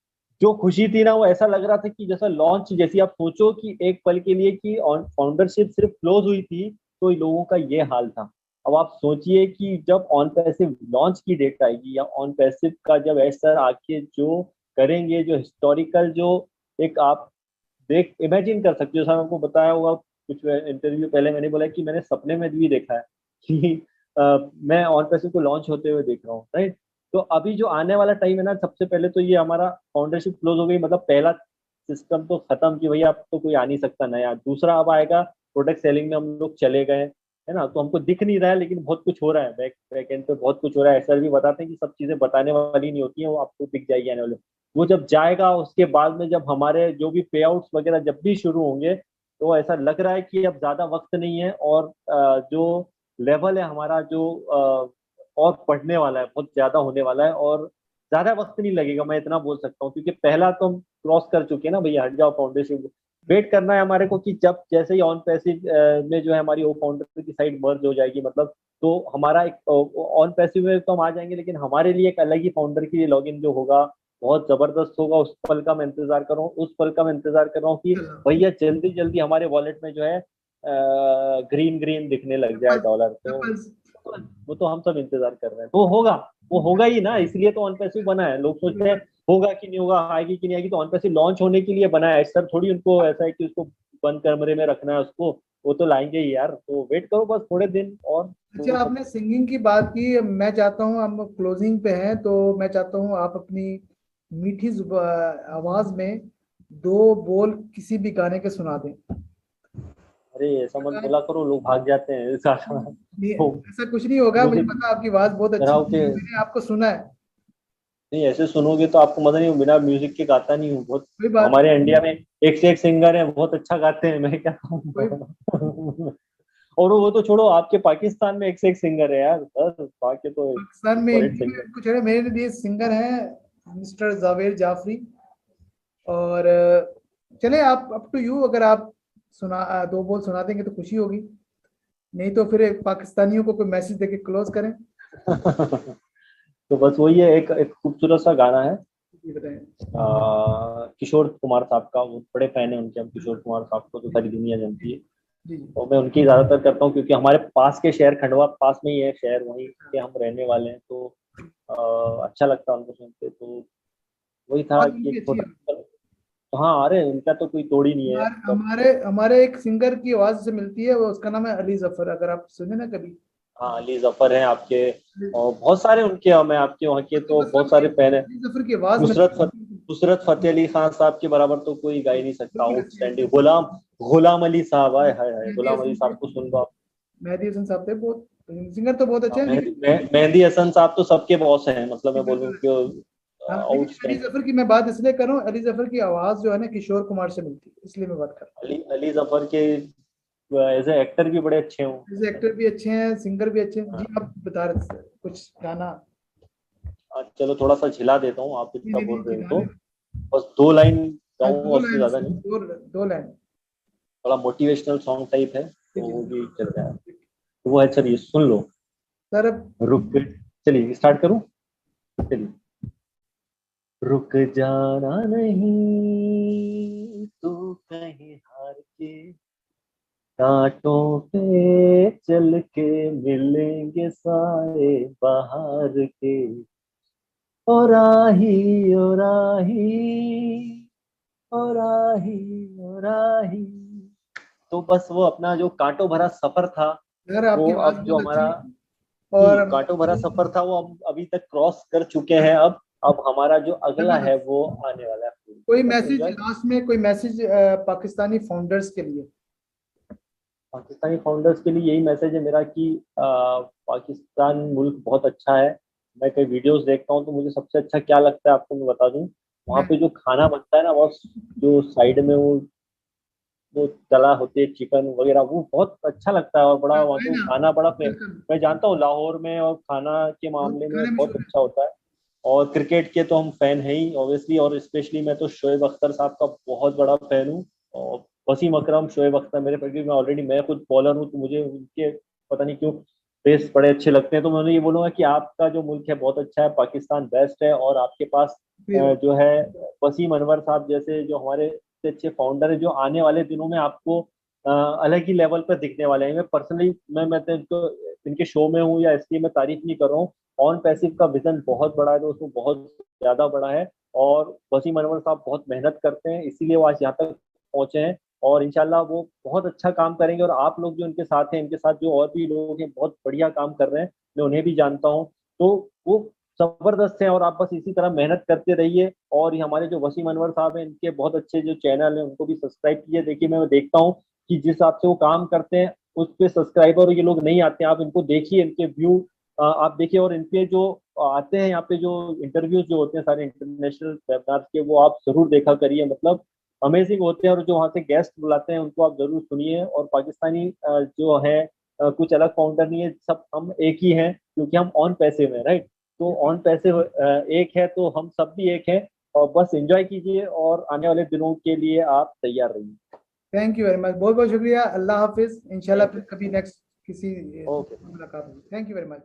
[SPEAKER 3] जो खुशी थी ना, वो ऐसा लग रहा था कि जैसा लॉन्च, जैसी आप सोचो कि एक पल के लिए कि फाउंडरशिप सिर्फ क्लोज हुई थी, तो लोगों का ये हाल था। अब आप सोचिए कि जब ऑन पैसिव लॉन्च की डेट आएगी, या ऑन पैसिव का जब ऐसा आके जो करेंगे, जो हिस्टोरिकल, जो एक आप देख इमेजिन कर सकते हो, जैसा आपको बताया होगा कुछ इंटरव्यू पहले, मैंने बोला कि मैंने सपने में भी देखा है कि मैं ऑन पैसिव को लॉन्च होते हुए देख रहा हूँ, राइट? तो अभी जो आने वाला टाइम है ना, सबसे पहले तो ये हमारा फाउंडरशिप क्लोज हो गई, मतलब पहला सिस्टम तो खत्म कि भैया अब तो कोई आ नहीं सकता नया। दूसरा अब आएगा, प्रोडक्ट सेलिंग में हम लोग चले गए, है ना, तो हमको दिख नहीं रहा है, लेकिन बहुत कुछ हो रहा है, बैक एंड पे बहुत कुछ हो रहा है। सर भी बताते हैं कि सब चीजें बताने वाली नहीं होती हैं, वो आपको दिख जाएगी आने वाले। वो जब जाएगा, उसके बाद में जब हमारे जो भी पे आउट्स वगैरह जब भी शुरू होंगे, तो ऐसा लग रहा है कि अब ज्यादा वक्त नहीं है, और जो लेवल है हमारा, जो और बढ़ने वाला है, बहुत ज्यादा होने वाला है, और ज्यादा वक्त नहीं लगेगा, मैं इतना बोल सकता हूँ। क्योंकि पहला तो हम क्रॉस कर चुके हैं ना भैया, हट जाओ फाउंडेशन। वेट करना है हमारे को कि जब जैसे ही ऑन पैसिव में जो है हमारी वो फाउंडर की साइड मर्ज हो जाएगी, मतलब तो हमारा एक ऑन पैसिव में तो हम आ जाएंगे, लेकिन हमारे लिए एक अलग ही फाउंडर के लिए लॉगिन जो होगा, बहुत जबरदस्त होगा। उस पल का मैं इंतजार कर रहा हूँ, उस पल का मैं इंतजार कर रहा हूँ कि भैया जल्दी जल्दी हमारे वॉलेट में जो है ग्रीन ग्रीन दिखने लग जाए डॉलर। तो वो तो हम सब इंतजार कर रहे हैं, तो होगा, वो होगा ही ना, इसलिए तो ऑन पैसिव बना है। लोग सोचते हैं होगा कि नहीं होगा, आएगी कि नहीं आएगी, तो ऑन पैसिव लॉन्च होने के लिए बना है सर, थोड़ी उनको ऐसा है कि उसको बंद कमरे में रखना है उसको, वो तो लाएंगे ही यार, तो वेट करो बस थोड़े दिन और।
[SPEAKER 2] अच्छा, आपने सिंगिंग की बात की, मैं चाहता हूँ, हम क्लोजिंग पे हैं, तो मैं चाहता हूँ आप अपनी मीठी आवाज में दो बोल किसी भी गाने के सुना दें।
[SPEAKER 3] अरे ऐसा मत बोला करो, लोग भाग जाते हैं ऐसा।
[SPEAKER 2] नहीं,
[SPEAKER 3] तो
[SPEAKER 2] ऐसा कुछ नहीं होगा, मुझे
[SPEAKER 3] मुझे
[SPEAKER 2] पता आपकी आवाज बहुत अच्छी
[SPEAKER 3] कराओ
[SPEAKER 2] है,
[SPEAKER 3] के,
[SPEAKER 2] मैंने आपको सुना है।
[SPEAKER 3] नहीं ऐसे सुनोगे तो आपको मजा नहीं, बिना म्यूजिक के गाता नहीं हूँ बहुत।
[SPEAKER 2] कोई बात
[SPEAKER 3] हमारे
[SPEAKER 2] नहीं।
[SPEAKER 3] इंडिया में एक से एक सिंगर है, बहुत अच्छा गाते हैं, मैं क्या
[SPEAKER 2] कोई
[SPEAKER 3] कहूँ। और वो तो छोड़ो, आपके पाकिस्तान में एक से एक सिंगर है यार सर, बाकी तो
[SPEAKER 2] पाकिस्तान में,
[SPEAKER 3] सुपरहिट
[SPEAKER 2] इंडिया
[SPEAKER 3] सिंगर।
[SPEAKER 2] में कुछ है, मेरे लिए सिंगर हैं मिस्टर जावेद जाफरी। और चले, आप अप टू यू, अगर आप दो बोल सुना देंगे तो खुशी होगी, नहीं तो फिर पाकिस्तानियों को कोई मैसेज देके क्लोज करें।
[SPEAKER 3] तो बस वही है, एक खूबसूरत सा गाना है,
[SPEAKER 2] ये बताएं।
[SPEAKER 3] किशोर कुमार साहब का, वो बड़े फैन है उनके हम, किशोर कुमार साहब को तो सारी दुनिया जानती है।
[SPEAKER 2] जी जी।
[SPEAKER 3] तो मैं उनकी ज्यादातर करता हूँ, क्योंकि हमारे पास के शहर खंडवा पास में ही है शहर, वहीं के हम रहने वाले हैं, तो अच्छा लगता है उनको सुनते, तो वही था
[SPEAKER 2] आवाज
[SPEAKER 3] कि
[SPEAKER 2] उनकी
[SPEAKER 3] एक
[SPEAKER 2] अच्छी
[SPEAKER 3] छोटा,
[SPEAKER 2] है।
[SPEAKER 3] तो हाँ, अरे उनका तो कोई तोड़ ही नहीं है
[SPEAKER 2] हमारे
[SPEAKER 3] मतलब।
[SPEAKER 2] हमारे हमारे एक सिंगर की आवाज से मिलती है, वो उसका नाम है अली जफर, अगर आप सुने ना कभी।
[SPEAKER 3] हाँ, अली जफर हैं आपके, और बहुत सारे उनके, मैं आपके वहाँ के
[SPEAKER 2] आतिफ
[SPEAKER 3] तो
[SPEAKER 2] असलम
[SPEAKER 3] बहुत
[SPEAKER 2] की,
[SPEAKER 3] सारे फैन है।
[SPEAKER 2] अली जफर की आवाज में
[SPEAKER 3] नुसरत फतेह अली खान साहब के बराबर तो कोई गा ही नहीं सकता,
[SPEAKER 2] बिल्कुल अच्छी है।
[SPEAKER 3] आउटस्टैंडिंग। गुलाम गुलाम अली साहब, आए हाय हाय,
[SPEAKER 2] मेहदी
[SPEAKER 3] गुलाम
[SPEAKER 2] हसन
[SPEAKER 3] अली
[SPEAKER 2] थे,
[SPEAKER 3] साहब को सुन लो आप।
[SPEAKER 2] मेहदी हसन साहब थे, बहुत सिंगर तो बहुत अच्छे
[SPEAKER 3] हाँ,
[SPEAKER 2] हैं, लेकिन
[SPEAKER 3] मेहदी हसन साहब तो सबके बॉस हैं, मतलब मैं बोलूँ
[SPEAKER 2] बिल्कुल।
[SPEAKER 3] कि
[SPEAKER 2] हाँ, लेकिन अली
[SPEAKER 3] आउटस्टैंडिंग।
[SPEAKER 2] जफर की मैं बात इसलिए कर रहा हूँ, अली जफर की आवाज जो है ना किशोर कुमार से मिलती है, इसलिए मैं बात कर रहा
[SPEAKER 3] अली अली जफर के एज ए एक्टर भी बड़े अच्छे हूँ
[SPEAKER 2] हूँ।
[SPEAKER 3] मतलब।
[SPEAKER 2] एक्टर भी अच्छे हैं, सिंगर भी अच्छे हैं जी।
[SPEAKER 3] हाँ,
[SPEAKER 2] आप बता रहे थे कुछ गाना।
[SPEAKER 3] चलो थोड़ा सा झिला देता हूँ, आप
[SPEAKER 2] नहीं
[SPEAKER 3] इतना
[SPEAKER 2] नहीं
[SPEAKER 3] बोल
[SPEAKER 2] नहीं जी,
[SPEAKER 3] रहे हो तो।
[SPEAKER 2] गाने।
[SPEAKER 3] बस 2 लाइन
[SPEAKER 2] हाँ,
[SPEAKER 3] गाऊँ,
[SPEAKER 2] दो
[SPEAKER 3] और उससे
[SPEAKER 2] लाइन,
[SPEAKER 3] ज्यादा नहीं।
[SPEAKER 2] दो लाइन।
[SPEAKER 3] थोड़ा मोटिवेशनल सॉन्ग टाइप है,
[SPEAKER 2] जी
[SPEAKER 3] तो
[SPEAKER 2] जी
[SPEAKER 3] वो भी
[SPEAKER 2] बिल्कुल।
[SPEAKER 3] चल रहा है, तो वो है, चलिए सुन लो।
[SPEAKER 2] सर अब
[SPEAKER 3] रुक, चलिए स्टार्ट करूँ, चलिए। रुक जाना नहीं तू कहीं हार के, कांटों पे चल के मिलेंगे साए बाहर के, ओ राही ओ राही, ओ राही ओ राही। तो बस वो अपना जो कांटों भरा सफर था,
[SPEAKER 2] सर आपकी
[SPEAKER 3] वो
[SPEAKER 2] आवाज
[SPEAKER 3] अब जो
[SPEAKER 2] बहुत अच्छी
[SPEAKER 3] हमारा,
[SPEAKER 2] है। और
[SPEAKER 3] कांटों भरा सफर था, वो हम अभी तक क्रॉस कर चुके हैं। अब हमारा जो अगला है
[SPEAKER 2] जबरदस्त।
[SPEAKER 3] वो आने वाला है,
[SPEAKER 2] कोई
[SPEAKER 3] तो बस
[SPEAKER 2] मैसेज
[SPEAKER 3] एंजॉय।
[SPEAKER 2] लास्ट में, कोई मैसेज पाकिस्तानी फाउंडर्स के लिए।
[SPEAKER 3] पाकिस्तानी फाउंडर्स के लिए यही मैसेज है मेरा कि पाकिस्तान मुल्क बहुत अच्छा है। मैं कई वीडियोस देखता हूँ, तो मुझे सबसे अच्छा क्या लगता है आपको मैं बता दूं, वहाँ
[SPEAKER 2] मैं
[SPEAKER 3] पे जो खाना बनता है ना, वो जो साइड में वो तला होती है चिकन वगैरह, वो बहुत अच्छा लगता है, और बड़ा वहाँ
[SPEAKER 2] है
[SPEAKER 3] तो
[SPEAKER 2] ना,
[SPEAKER 3] खाना बड़ा
[SPEAKER 2] वेलकम।
[SPEAKER 3] मैं जानता हूँ लाहौर में, और खाना के
[SPEAKER 2] बहुत
[SPEAKER 3] मामले में
[SPEAKER 2] खाने
[SPEAKER 3] बहुत
[SPEAKER 2] मशहूर है।
[SPEAKER 3] अच्छा होता है। और क्रिकेट के तो हम फैन हैं ही ऑब्वियसली, और स्पेशली मैं तो शोएब अख्तर साहब का बहुत बड़ा फैन हूँ। और वसीम अकरम, शोएब अख्तर मेरे, क्योंकि मैं खुद बॉलर हूँ, तो मुझे उनके पता नहीं क्यों पेस बड़े अच्छे लगते हैं। तो मैं उन्हें ये बोलूंगा कि आपका जो मुल्क है बहुत अच्छा है, पाकिस्तान बेस्ट है, और आपके पास
[SPEAKER 2] फिर
[SPEAKER 3] जो है वसीम अनवर साहब जैसे जो हमारे से अच्छे फाउंडर है, जो आने वाले दिनों में आपको अलग ही लेवल पर दिखने वाले हैं। मैं पर्सनली मैं तो इनके शो में हूँ या इसलिए मैं तारीफ नहीं कर रहा हूँ, ऑन पैसिव का विजन बहुत बड़ा है, तो उसमें बहुत ज्यादा बड़ा है, और वसीम अनवर साहब बहुत मेहनत करते हैं, इसीलिए वो आज यहाँ तक पहुंचे हैं, और इंशाल्लाह वो बहुत अच्छा काम करेंगे। और आप लोग जो इनके साथ हैं, इनके साथ जो और भी लोग हैं बहुत बढ़िया काम कर रहे हैं, मैं उन्हें भी जानता हूँ, तो वो जबरदस्त है। और आप बस इसी तरह मेहनत करते रहिए, और ये हमारे जो वसीम अनवर साहब हैं, इनके बहुत अच्छे जो चैनल हैं उनको भी सब्सक्राइब कीजिए। देखिए मैं देखता हूँ कि जिस हिसाब से वो काम करते हैं, उस पे सब्सक्राइबर ये लोग नहीं आते हैं, आप इनको देखिए, इनके व्यू आप देखिए, और इनके जो आते हैं यहाँ पे जो इंटरव्यूज जो होते हैं सारे इंटरनेशनल वेबनार्स के, वो आप जरूर देखा करिए, मतलब अमेजिंग होते हैं। और जो वहाँ से गेस्ट बुलाते हैं उनको आप जरूर सुनिए। और पाकिस्तानी जो है कुछ अलग फाउंडर नहीं है, सब हम एक ही हैं, क्योंकि हम ऑन पैसे में, राइट। तो ऑन पैसे एक है, तो हम सब भी एक हैं, और बस एंजॉय कीजिए, और आने वाले दिनों के लिए आप तैयार रहिए।
[SPEAKER 2] थैंक यू वेरी मच, बहुत बहुत शुक्रिया। अल्लाह हाफिज, इंशाल्लाह
[SPEAKER 3] थैंक
[SPEAKER 2] फिर
[SPEAKER 3] यू।
[SPEAKER 2] कभी नेक्स्ट किसी
[SPEAKER 3] ओके।
[SPEAKER 2] मुलाकात होगी। Thank you very much.